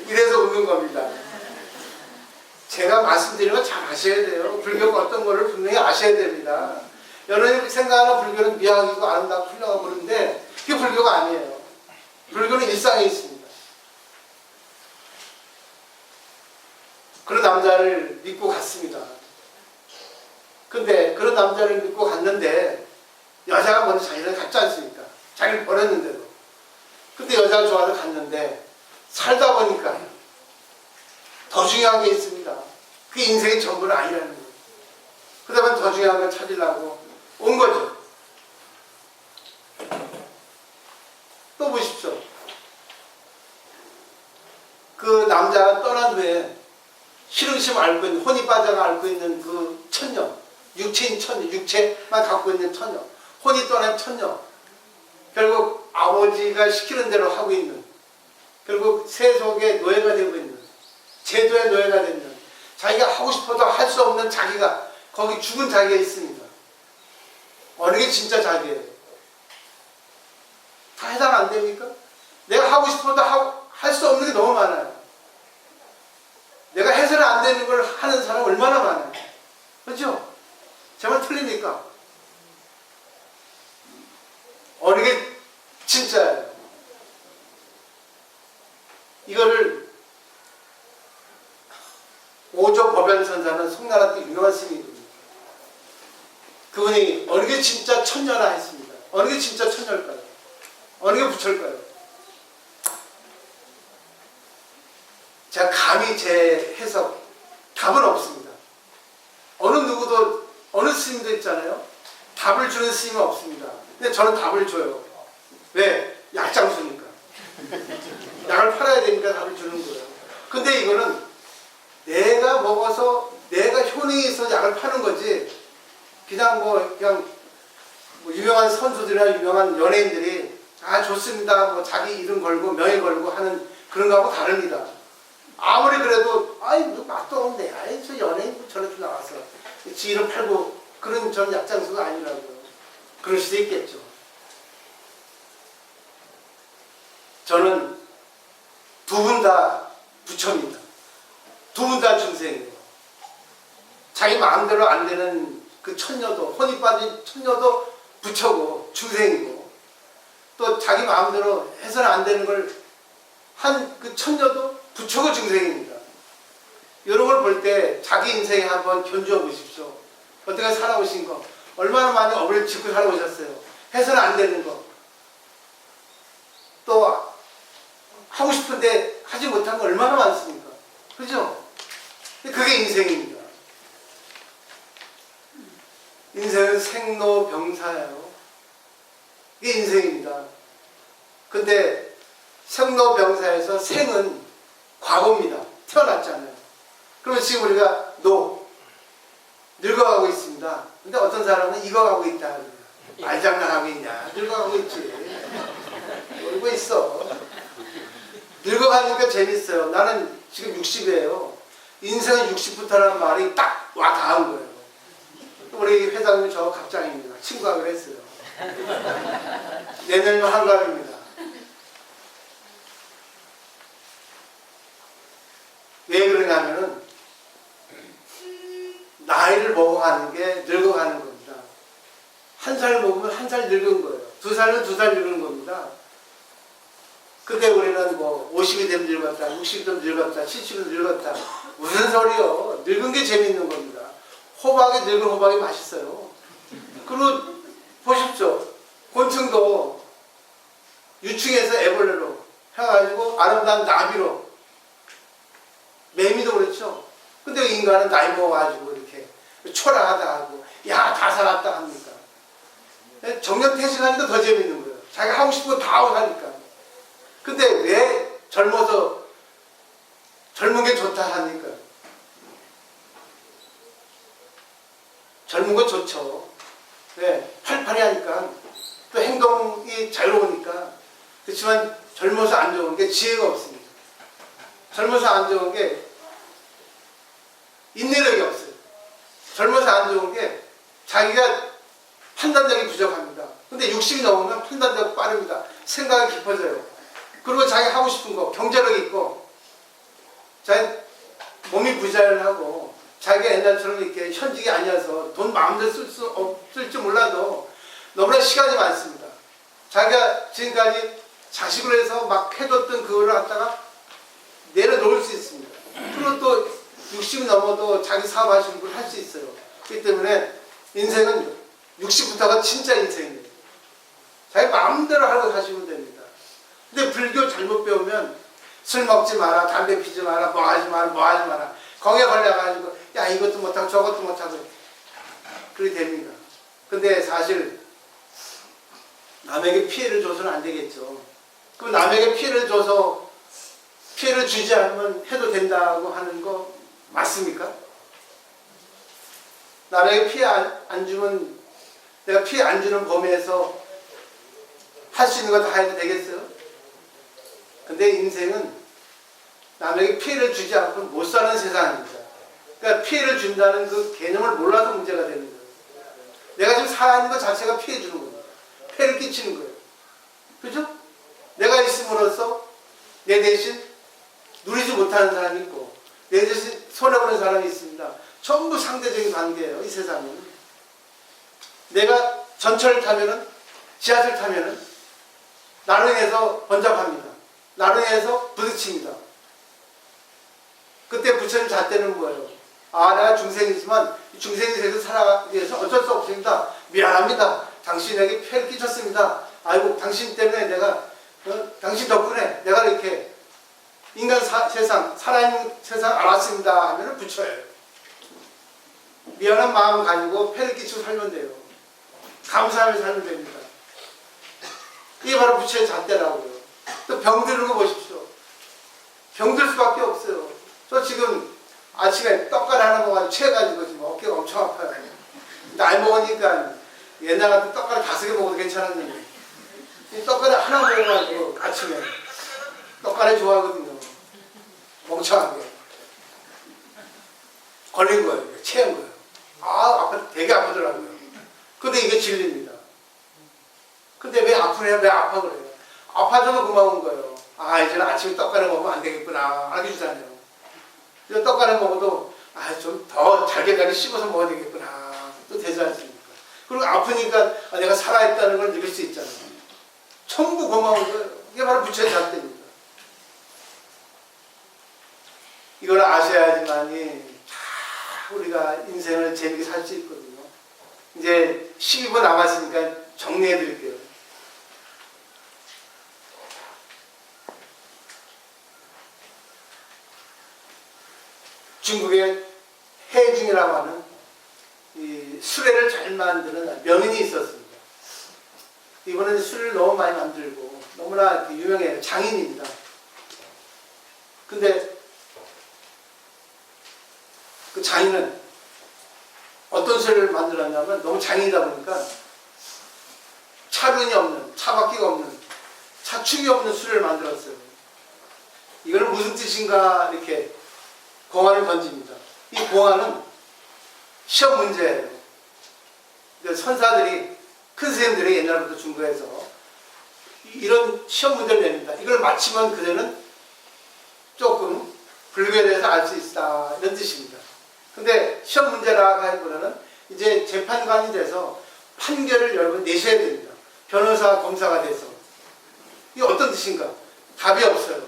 이래서 웃는 겁니다. 제가 말씀드리는 건 잘 아셔야 돼요. 불교가 어떤 거를 분명히 아셔야 됩니다. 여러분이 생각하는 불교는 미학이고 아름답고 훌륭하고 그런데 그게 불교가 아니에요. 불교는 일상에 있습니다. 그런 남자를 믿고 갔습니다. 근데 그런 남자를 믿고 갔는데 여자가 먼저 자기를 갔지 않습니까? 자기를 버렸는데도. 근데 여자가 좋아서 갔는데 살다 보니까 더 중요한 게 있습니다. 그게 인생의 전부는 아니라는 거예요. 그 다음에 더 중요한 걸 찾으려고 온 거죠. 또 보십시오. 그 남자가 떠난 후에 시름심 앓고 있는, 혼이 빠져가 앓고 있는 그 천녀, 육체인 천녀, 육체만 갖고 있는 천녀, 혼이 떠난 천녀, 결국 아버지가 시키는 대로 하고 있는, 결국 세속의 노예가 되고 있는, 제도의 노예가 되는, 자기가 하고 싶어도 할 수 없는 자기가 거기 죽은 자기가 있습니다. 어느 게 진짜 자기예요? 다 해당 안 됩니까? 내가 하고 싶어도 할 수 없는 게 너무 많아요. 내가 해서는 안 되는 걸 하는 사람 얼마나 많아요. 그렇죠? 제 말 틀립니까? 어느 게 진짜예요. 이거를 오조 법연선사는 송나라 때 유명한 스님입니다. 그분이 어느 게 진짜 천녀나 했습니다. 어느 게 진짜 천녀일까요? 어느 게 부처일까요? 제가 감히 제 해석 답은 없습니다. 어느 누구도 어느 스님도 있잖아요. 답을 주는 스님은 없습니다. 근데 저는 답을 줘요. 왜? 약장수니까. 약을 팔아야 되니까 답을 주는 거예요. 근데 이거는 내가 먹어서 내가 효능이 있어서 약을 파는 거지. 그냥 유명한 선수들이나 유명한 연예인들이 좋습니다. 뭐 자기 이름 걸고 명예 걸고 하는 그런 거하고 다릅니다. 아무리 그래도 맛도 없네. 저 연예인 저렇게 나와서 지 이름 팔고 그런 전 약장수가 아니라고요. 그럴 수도 있겠죠. 저는 두 분 다 부처입니다. 두 분 다 중생이에요. 자기 마음대로 안 되는 그 천녀도, 혼이 빠진 천녀도 부처고 중생이고, 또 자기 마음대로 해서는 안 되는 걸 한 그 천녀도 부처고 중생입니다. 이런 걸 볼 때 자기 인생에 한번 견주어 보십시오. 어떻게 살아오신 거, 얼마나 많이 업을 짓고 살아오셨어요. 해서는 안 되는 거, 또 하고 싶은데 하지 못한 거 얼마나 많습니까? 그죠? 그게 인생입니다. 인생은 생로병사예요. 이게 인생입니다. 근데 생로병사에서 생은 과거입니다. 태어났잖아요. 그러면 지금 우리가 늙어가고 있습니다. 근데 어떤 사람은 익어가고 있다. 말장난하고 있냐. 늙어가고 있지. 놀고 있어. 늙어가니까 재밌어요. 나는 지금 60이에요. 인생은 60부터라는 말이 딱 와 닿은 거예요. 우리 회장님 저 갑장입니다. 친구가 그랬어요. 내년이면 한갑입니다. 왜 그러냐면은 나이를 먹어가는 게 늙어가는 겁니다. 한 살 먹으면 한 살 늙은 거예요. 2살은 2살 늙은 겁니다. 근데 우리는 뭐 50이 되면 늙었다, 60이 되면 늙었다, 70은 늙었다. 무슨 소리요? 늙은 게 재밌는 겁니다. 호박이 늙은 호박이 맛있어요. 그리고 보십시오. 곤충도 유충에서 애벌레로 해가지고 아름다운 나비로, 매미도 그렇죠. 근데 인간은 나이 먹어가지고 이렇게 초라하다 하고 야 다 살았다 합니까? 정년퇴직하니까 더 재밌는 거예요. 자기 하고 싶은 거 다 하고 하니까. 근데 왜 젊어서 젊은 게 좋다 하니까? 젊은 거 좋죠. 네, 팔팔이 하니까 또 행동이 자유로우니까. 그렇지만 젊어서 안 좋은 게 지혜가 없습니다. 젊어서 안 좋은 게 인내력이 없어요. 젊어서 안 좋은 게 자기가 판단력이 부족합니다. 근데 60이 넘으면 판단력이 빠릅니다. 생각이 깊어져요. 그리고 자기 하고 싶은 거, 경제력이 있고, 자기 몸이 부자연하고, 자기가 옛날처럼 이렇게 현직이 아니어서 돈 마음대로 쓸 수 없을지 몰라도 너무나 시간이 많습니다. 자기가 지금까지 자식으로 해서 막 해줬던 그거를 갖다가 내려놓을 수 있습니다. 그리고 또 60이 넘어도 자기 사업하시는 걸 할 수 있어요. 그렇기 때문에 인생은 60부터가 진짜 인생이에요. 자기 마음대로 하고 사시면 됩니다. 근데 불교 잘못 배우면 술 먹지 마라, 담배 피지 마라, 뭐 하지 마라, 뭐 하지 마라. 거기에 걸려가지고 야 이것도 못하고 저것도 못하고 그렇게 됩니다. 근데 사실 남에게 피해를 줘서는 안 되겠죠. 그럼 남에게 피해를 줘서 피해를 주지 않으면 해도 된다고 하는 거 맞습니까? 남에게 피해 안 주면 내가 피해 안 주는 범위에서 할 수 있는 거 다 해도 되겠어요? 근데 인생은 남에게 피해를 주지 않고는 못 사는 세상입니다. 그러니까 피해를 준다는 그 개념을 몰라서 문제가 되는 거예요. 내가 지금 살아있는 것 자체가 피해 주는 겁니다. 폐를 끼치는 거예요. 그죠? 내가 있음으로써 내 대신 누리지 못하는 사람이 있고 내 대신 손해보는 사람이 있습니다. 전부 상대적인 관계예요. 이 세상은. 내가 전철을 타면은, 지하철 타면은 나로 인해서 번잡합니다. 나로 인해서 부딪힙니다. 그때 부처님 잣대는 뭐예요? 아, 내가 중생이지만 중생이 돼서 살아가기 위해서 어쩔 수 없습니다. 미안합니다. 당신에게 폐를 끼쳤습니다. 아이고, 당신 때문에 내가, 당신 덕분에 내가 이렇게 인간 세상, 살아있는 세상 알았습니다 하면 부처예요. 미안한 마음 가지고 폐를 끼치고 살면 돼요. 감사하며 살면 됩니다. 이게 바로 부처의 잣대라고요. 또 병드는 거 보십시오. 병들 수밖에 없어요. 저 지금 아침에 떡갈 하나 먹어가지고 체해가지고 지금 어깨가 엄청 아파요. 나이 먹으니까 옛날 같은 떡갈 5개 먹어도 괜찮았는데 이 떡갈을 하나 먹어가지고 아침에 떡갈을 좋아하거든요. 멍청하게 걸린 거예요. 체한 거예요. 아, 되게 아프더라고요. 근데 이게 진리입니다. 근데 왜 아프래요? 왜 아파 그래요? 아파져도 고마운 거예요. 아, 이제는 아침에 떡갈을 먹으면 안 되겠구나. 알려주잖아요. 떡갈을 먹어도 아, 좀 더 잘게잘게 씹어서 먹어야 되겠구나. 또 되지 않습니까? 그리고 아프니까 아, 내가 살아있다는 걸 느낄 수 있잖아요. 전부 고마운 거예요. 이게 바로 부처의 잣대입니다. 이걸 아셔야지만이 우리가 인생을 재밌게 살 수 있거든요. 이제 12분 남았으니까 정리해 드릴게요. 중국에 해중이라고 하는 이 수레를 잘 만드는 명인이 있었습니다. 이분은 수레를 너무 많이 만들고 너무나 유명해요. 장인입니다. 근데 그 장인은 어떤 수레를 만들었냐면 너무 장인이다 보니까 차륜이 없는, 차바퀴가 없는, 차축이 없는 수레를 만들었어요. 이거는 무슨 뜻인가 이렇게 공안을 던집니다. 이 공안은 시험 문제예요. 선사들이, 큰 스님들이 옛날부터 중국에서 이런 시험 문제를 냅니다. 이걸 맞히면 그대는 조금 불교에 대해서 알 수 있다 이런 뜻입니다. 근데 시험 문제라 하기보다는 이제 재판관이 돼서 판결을 여러분 내셔야 됩니다. 변호사, 검사가 돼서. 이게 어떤 뜻인가? 답이 없어요.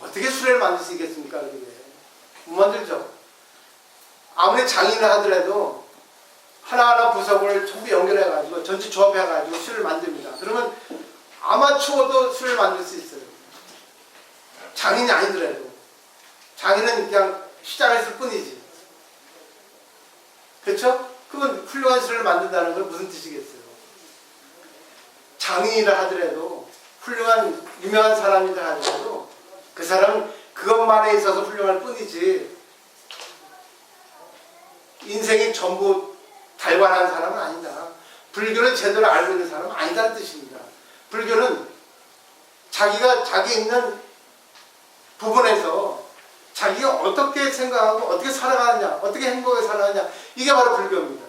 어떻게 수레를 만들 수 있겠습니까? 그게 못 만들죠. 아무리 장인을 하더라도 하나하나 부석을 전부 연결해가지고 전체 조합해가지고 수레를 만듭니다. 그러면 아마추어도 수레를 만들 수 있어요. 장인이 아니더라도. 장인은 그냥 시작했을 뿐이지. 그렇죠? 그건 훌륭한 수레를 만든다는 건 무슨 뜻이겠어요? 장인이라 하더라도 훌륭한 유명한 사람이라 하더라도 그 사람은 그것만에 있어서 훌륭할 뿐이지 인생이 전부 달관한 사람은 아니다. 불교를 제대로 알고 있는 사람은 아니다는 뜻입니다. 불교는 자기가 자기 있는 부분에서 자기가 어떻게 생각하고 어떻게 살아가느냐, 어떻게 행복하게 살아가느냐, 이게 바로 불교입니다.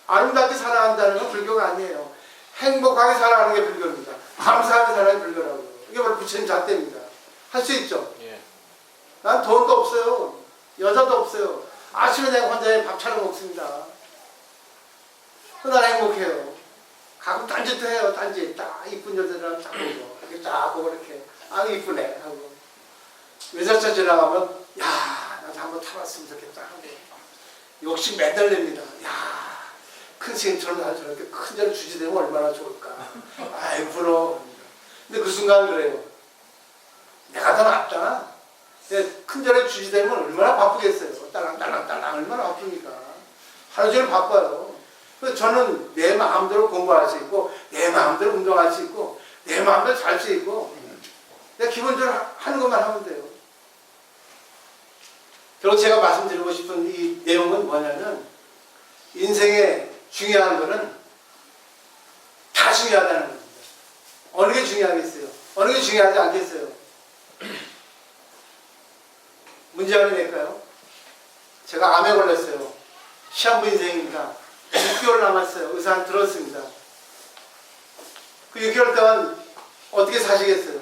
아름답게 살아간다는 건 불교가 아니에요. 행복하게 살아가는 게 불교입니다. 감사하게 살아가는 게 불교라고요. 이게 바로 부처님 잣대입니다. 할 수 있죠? 예. 난 돈도 없어요. 여자도 없어요. 아침에 내가 혼자 밥 차려 먹습니다. 난 행복해요. 가끔 딴짓도 해요. 딴짓. 딱 이쁜 여자랑 딱 보고 이렇게 딱 보고 이렇게 아 이쁘네 하고 외제차 지나가면 야 나도 한번 타봤으면 좋겠다 하고 욕심 맨날 냅니다. 야 큰 스님처럼 나도 저렇게 큰 자리 주지되면 얼마나 좋을까. 아이 부러워. 근데 그 순간 그래요. 내가 더 낫다. 큰 자리에 주지되면 얼마나 바쁘겠어요. 딸랑딸랑딸랑 얼마나 바쁩니까. 하루 종일 바빠요. 그래서 저는 내 마음대로 공부할 수 있고 내 마음대로 운동할 수 있고 내 마음대로 잘 수 있고 내가 기본적으로 하는 것만 하면 돼요. 그리고 제가 말씀드리고 싶은 이 내용은 뭐냐면 인생에 중요한 거는 다 중요하다는 겁니다. 어느 게 중요하겠어요? 어느 게 중요하지 않겠어요? 문제 하나 낼까요? 제가 암에 걸렸어요. 시한부 인생입니다. 6개월 남았어요. 의사한테 들었습니다. 그 6개월 동안 어떻게 사시겠어요?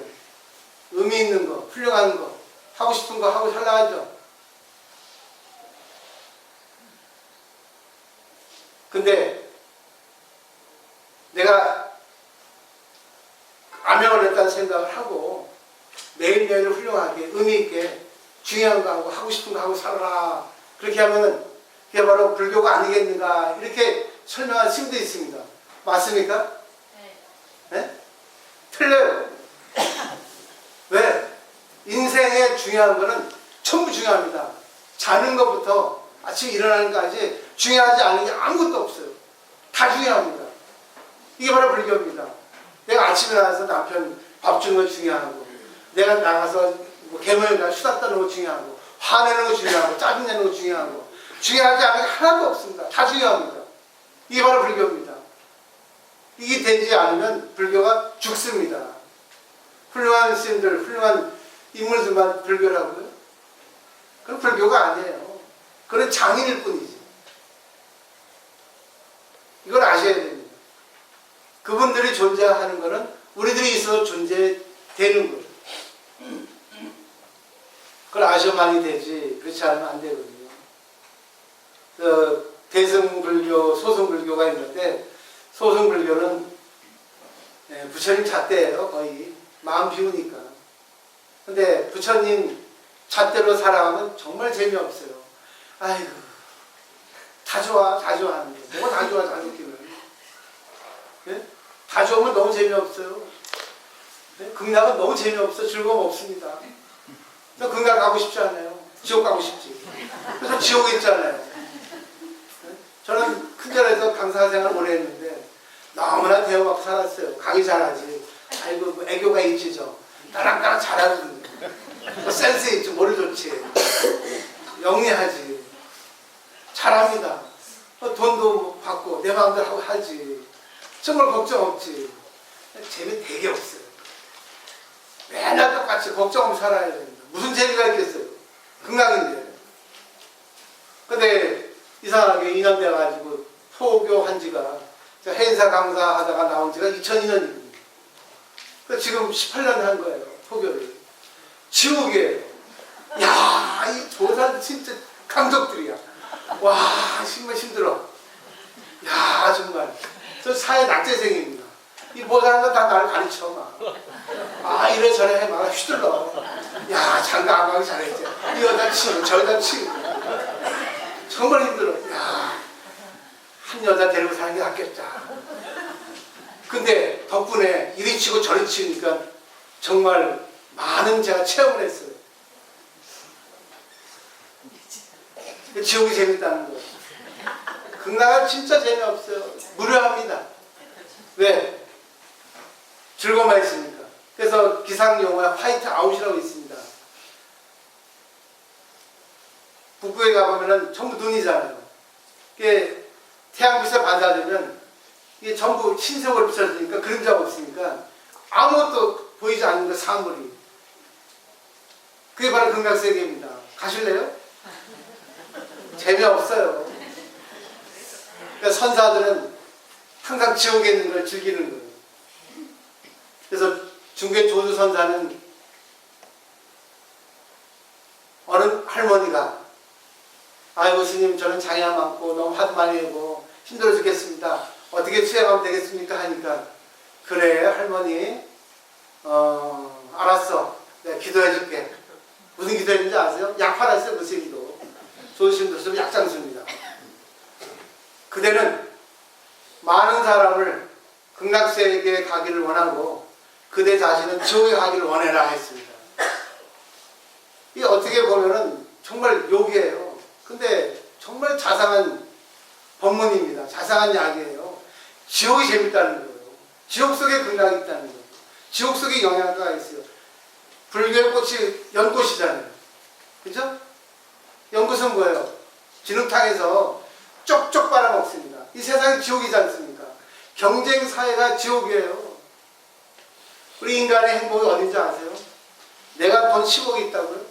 의미 있는 거, 훌륭한 거, 하고 싶은 거 하고 살아야죠. 근데 내가 암에 걸렸다는 생각을 하고 매일매일 훌륭하게 의미 있게 중요한 거 하고 싶은 거 하고 살아라. 그렇게 하면은 그게 바로 불교가 아니겠는가 이렇게 설명한 스님도 있습니다. 맞습니까? 네? 틀려요. 왜? 인생에 중요한 거는 전부 중요합니다. 자는 것부터 아침 일어나는 것까지 중요하지 않은 게 아무것도 없어요. 다 중요합니다. 이게 바로 불교입니다. 내가 아침에 나가서 남편 밥 주는 거 중요하고 내가 나가서 뭐 개모임날 수다 떠는 거 중요하고 화내는 거 중요하고 짜증내는 거 중요하고 중요하지 않은 게 하나도 없습니다. 다 중요합니다. 이게 바로 불교입니다. 이게 되지 않으면 불교가 죽습니다. 훌륭한 스님들, 훌륭한 인물들만 불교라고요? 그건 불교가 아니에요. 그건 장인일 뿐이지. 이걸 아셔야 됩니다. 그분들이 존재하는 것은 우리들이 있어서 존재되는 거예요. 그걸 아셔만이 되지 그렇지 않으면 안 되거든요. 대승불교, 소승불교가 있는데 소승불교는 부처님 잣대예요. 거의 마음 비우니까. 근데 부처님 잣대로 살아가면 정말 재미없어요. 아이고 다 좋아 다 좋아하는데 뭐가 다 좋아 다 좋기는. 네? 다 좋으면 너무 재미없어요. 네? 극락은 너무 재미없어. 즐거움 없습니다. 그래서 극락 가고 싶지 않아요. 지옥 가고 싶지. 그래서 지옥에 있잖아요. 네? 저는 큰절에서 강사 생활을 오래 했는데 너무나 대우받고 살았어요. 강의 잘하지. 아이고 뭐 애교가 있지죠. 나랑 잘하거든요. 뭐 센스 있지. 머리 좋지. 영리하지. 잘합니다. 돈도 받고 내 마음대로 하고 하지. 정말 걱정 없지. 재미 되게 없어요. 맨날 똑같이 걱정 없이 살아야 됩니다. 무슨 재미가 있겠어요? 극락인데. 근데 이상하게 2년 돼가지고 포교한 지가 행사 강사 하다가 나온 지가 2002년입니다. 지금 18년 한 거예요. 포교를. 지옥이에요. 야, 이 조사들 진짜 강적들이야. 와, 정말 힘들어. 야, 정말. 저 사회 낙제생입니다. 이 모자란 다 나를 가르쳐 막. 아 이래저래 해 막 휘둘러. 야 장가 안 가기 잘했지. 이 여자 치고 저 여자 치고. 정말 힘들어. 야, 한 여자 데리고 사는 게 낫겠다. 근데 덕분에 이리 치고 저리 치니까 정말 많은 제가 체험을 했어요. 지옥이 재밌다는 거. 극락은 진짜 재미없어요. 무료합니다. 왜? 즐거움만 있으니까. 그래서 기상용어에 화이트 아웃이라고 있습니다. 북부에 가보면은 전부 눈이잖아요. 이게 태양빛에 반사되면 이게 전부 흰색으로 비춰지니까 그림자가 없으니까 아무것도 보이지 않는 거 사물이. 그게 바로 극락세계입니다. 가실래요? 재미없어요. 그러니까 선사들은 항상 지옥에 있는 걸 즐기는 거예요. 그래서 중계 조주 선사는 어느 할머니가 아이고 스님 저는 장애가 많고 너무 화도 많이 내고 힘들어 죽겠습니다. 어떻게 수행하면 되겠습니까? 하니까 그래 할머니 알았어 내가 기도해 줄게. 무슨 기도했는지 아세요? 약 팔았어요. 무슨 기도. 조주심도 쓰면 약장수입니다. 그대는 많은 사람을 극락세계에 가기를 원하고 그대 자신은 지옥에 가기를 원해라 했습니다. 이게 어떻게 보면은 정말 욕이에요. 근데 정말 자상한 법문입니다. 자상한 약이에요. 지옥이 재밌다는 거예요. 지옥 속에 극락이 있다는 거예요. 지옥 속에 영양가가 있어요. 불교의 꽃이 연꽃이잖아요. 그죠? 연꽃은 뭐예요? 진흙탕에서 쪽쪽 빨아먹습니다. 이 세상이 지옥이지 않습니까? 경쟁 사회가 지옥이에요. 우리 인간의 행복이 어딘지 아세요? 내가 돈 10억이 있다고요?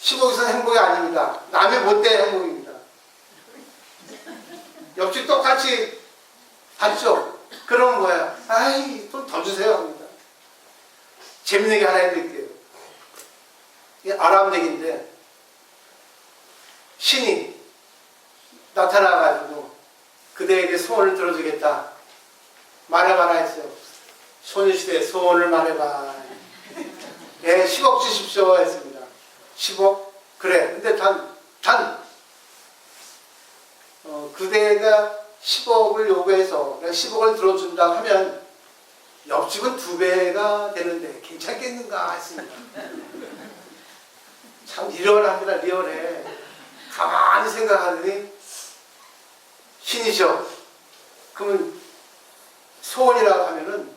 10억에서는 행복이 아닙니다. 남의 못된 행복입니다. 옆집 똑같이 받죠? 그러면 뭐야? 아이, 돈 더 주세요 합니다. 재밌는 얘기 하나 해드릴게요. 이게 아랍 얘기인데 신이 나타나가지고 그대에게 소원을 들어주겠다. 말해봐라 했어요. 소녀시대 소원을 말해봐. 예, 10억 주십시오 했습니다. 10억? 그래. 근데 그대가 10억을 요구해서 내가 10억을 들어준다 하면 옆집은 2배가 되는데 괜찮겠는가 했습니다. 참 리얼합니다. 리얼해. 가만히 생각하더니 신이죠. 그러면 소원이라고 하면은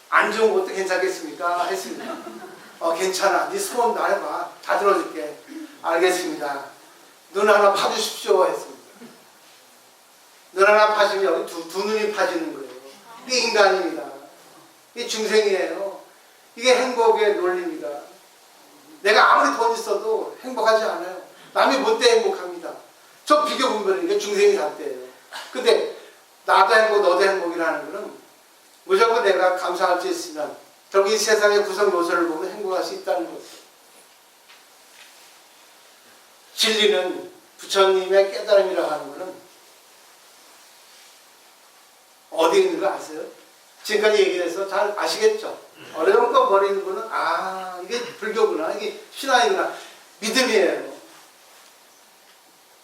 안 좋은 것도 괜찮겠습니까? 했습니다. 괜찮아. 네 소원 말해봐. 다 들어줄게. 알겠습니다. 눈 하나 파주십시오 했습니다. 눈 하나 파시면 여기 두 눈이 파지는 거예요. 이게 인간입니다. 이게 중생이에요. 이게 행복의 논리입니다. 내가 아무리 돈 있어도 행복하지 않아요. 남이 못 때 행복합니다. 저 비교 분별이니까 중생이 잣대예요. 근데 나도 행복, 너도 행복이라는 거는 무조건 내가 감사할 수 있으면 결국 이 세상의 구성 요소를 보면 행복할 수 있다는 거죠. 진리는 부처님의 깨달음이라고 하는 거는 어디에 있는 거 아세요? 지금까지 얘기해서 잘 아시겠죠? 어려운 거 버리는 거는 이게 불교구나, 이게 신앙이구나, 믿음이에요.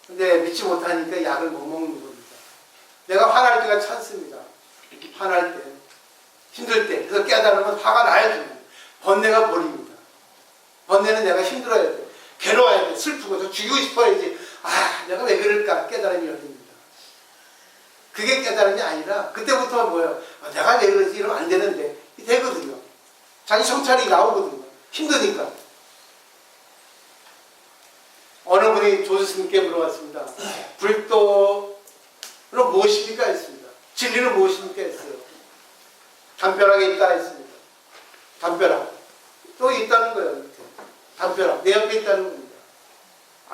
근데 믿지 못하니까 약을 못 먹는 겁니다. 내가 화날 때가 찬스입니다. 화날 때, 힘들 때. 그래서 깨달으면 화가 나야죠. 번뇌가 버립니다. 번뇌는 내가 힘들어야 돼. 괴로워야 돼. 슬프고 저 죽이고 싶어야지. 내가 왜 그럴까? 깨달음이 열립니다. 그게 깨달음이 아니라 그때부터 뭐예요? 내가 왜 그러지? 이러면 안 되는데 되거든요. 자기 성찰이 나오거든요. 힘드니까. 어느 분이 조스님께 물어봤습니다. 불도는 무엇입니까? 했습니다. 진리는 무엇입니까? 했어요. 담벼락에 있다 했습니다. 담벼락. 또 있다는 거예요. 담벼락. 내 옆에 있다는 겁니다.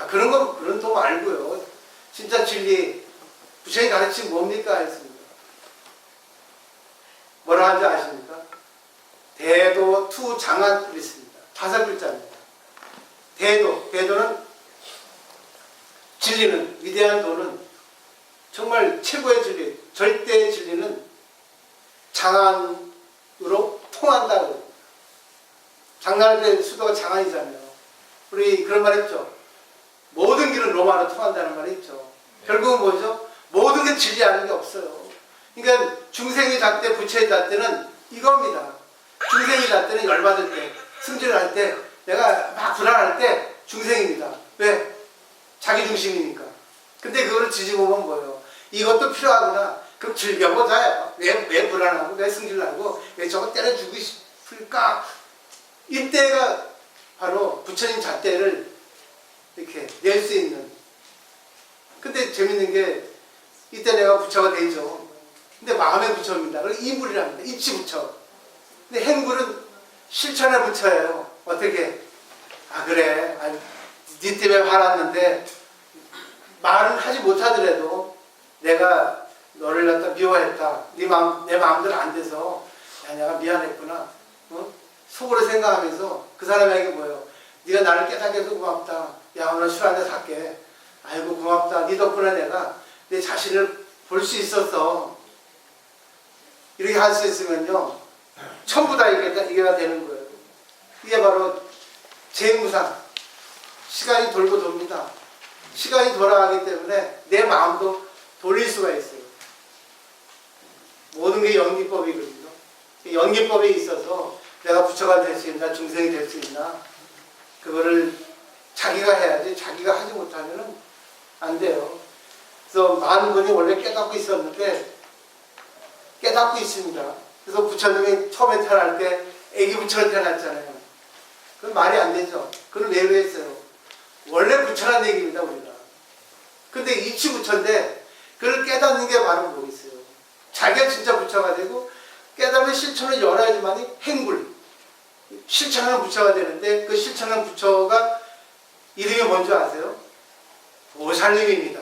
그런 도 말고요. 진짜 진리, 부처님이 가르친 뭡니까? 했습니다. 뭐라 하는지 아십니까? 대도 투장한 있습니다. 5글자입니다. 대도는 진리는, 위대한 도는 정말 최고의 진리, 절대의 진리는 장한 통한다고. 장날의 때 수도가 장안이잖아요. 우리 그런 말 했죠. 모든 길은 로마로 통한다는 말 했죠. 결국은 뭐죠? 모든 게 진리하는 게 없어요. 그러니까 중생의 잣대, 부처의 잣대는 이겁니다. 중생의 잣대는 열받을 때, 승질할 때, 내가 막 불안할 때 중생입니다. 왜? 자기 중심이니까. 근데 그거를 뒤집어보면 뭐예요? 이것도 필요하구나. 그럼 즐겨보자요. 왜 불안하고, 왜 승질나고, 왜 저거 때려주고 싶을까? 이때가 바로 부처님 잣대를 이렇게 낼 수 있는. 근데 재밌는 게 이때 내가 부처가 되죠. 근데 마음의 부처입니다. 그걸 이불이랍니다. 입치 부처. 근데 행불은 실천의 부처예요. 어떻게? 아 그래. 네 때문에 화났는데 말은 하지 못하더라도 내가 너를 갖다 미워했다. 내 마음대로 안 돼서 야 내가 미안했구나. 어? 속으로 생각하면서 그 사람에게 뭐예요? 네가 나를 깨닫게 해서 고맙다. 야 오늘 술 한잔 살게. 아이고 고맙다. 네 덕분에 내가 내 자신을 볼 수 있었어. 이렇게 할 수 있으면요. 전부 다 이게가 되는 거예요. 이게 바로 재무상. 시간이 돌고 돕니다. 시간이 돌아가기 때문에 내 마음도 돌릴 수가 있어요. 모든 게 연기법이거든요. 연기법에 있어서 내가 부처가 될 수 있나 중생이 될 수 있나 그거를 자기가 해야지 자기가 하지 못하면 안 돼요. 그래서 많은 분이 원래 깨닫고 있었는데 깨닫고 있습니다. 그래서 부처님이 처음에 태어날 때 애기 부처를 태어났잖아요. 그건 말이 안 되죠. 그걸 왜 했어요? 원래 부처란 얘기입니다 우리가. 근데 이치 부처인데 그걸 깨닫는 게 바로 뭐겠어요? 자기가 진짜 부처가 되고 깨달음의 실천을 열어야지만이 행불 실천하는 부처가 되는데 그 실천하는 부처가 이름이 뭔지 아세요? 보살님입니다.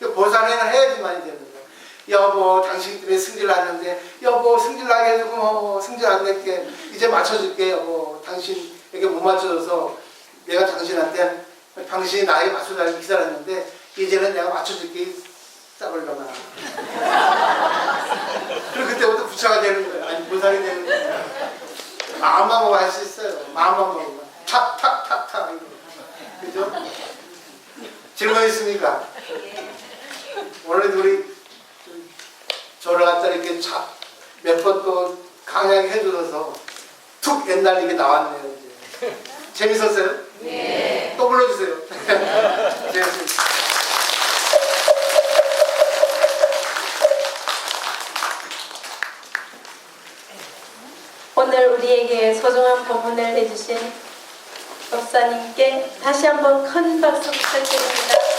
보살행을 해야지만이 되는 거예요. 여보 당신 때문에 승질 났는데 여보 승질 나게 해주고 승질 안 낼게 이제 맞춰줄게 여보 당신에게 못 맞춰줘서 내가 당신한테 당신이 나에게 맞춰달라고 기다렸는데 이제는 내가 맞춰줄게 싸울려나 그리고 그때부터 부처가 되는 거예요. 아니 보살이 되는 거예요. 마음만 먹으면 할 수 있어요. 마음만 먹으면 탁탁탁탁 그죠? 질문 있습니까? 오늘도 우리 저를 갖다 이렇게 몇 번 또 강의하게 해주셔서 툭 옛날 이게 나왔네요. 이제. 재밌었어요? 네. 또 불러주세요. 재밌습니다. 오늘 우리에게 소중한 법문을 해주신 법사님께 다시 한번 큰 박수 부탁드립니다.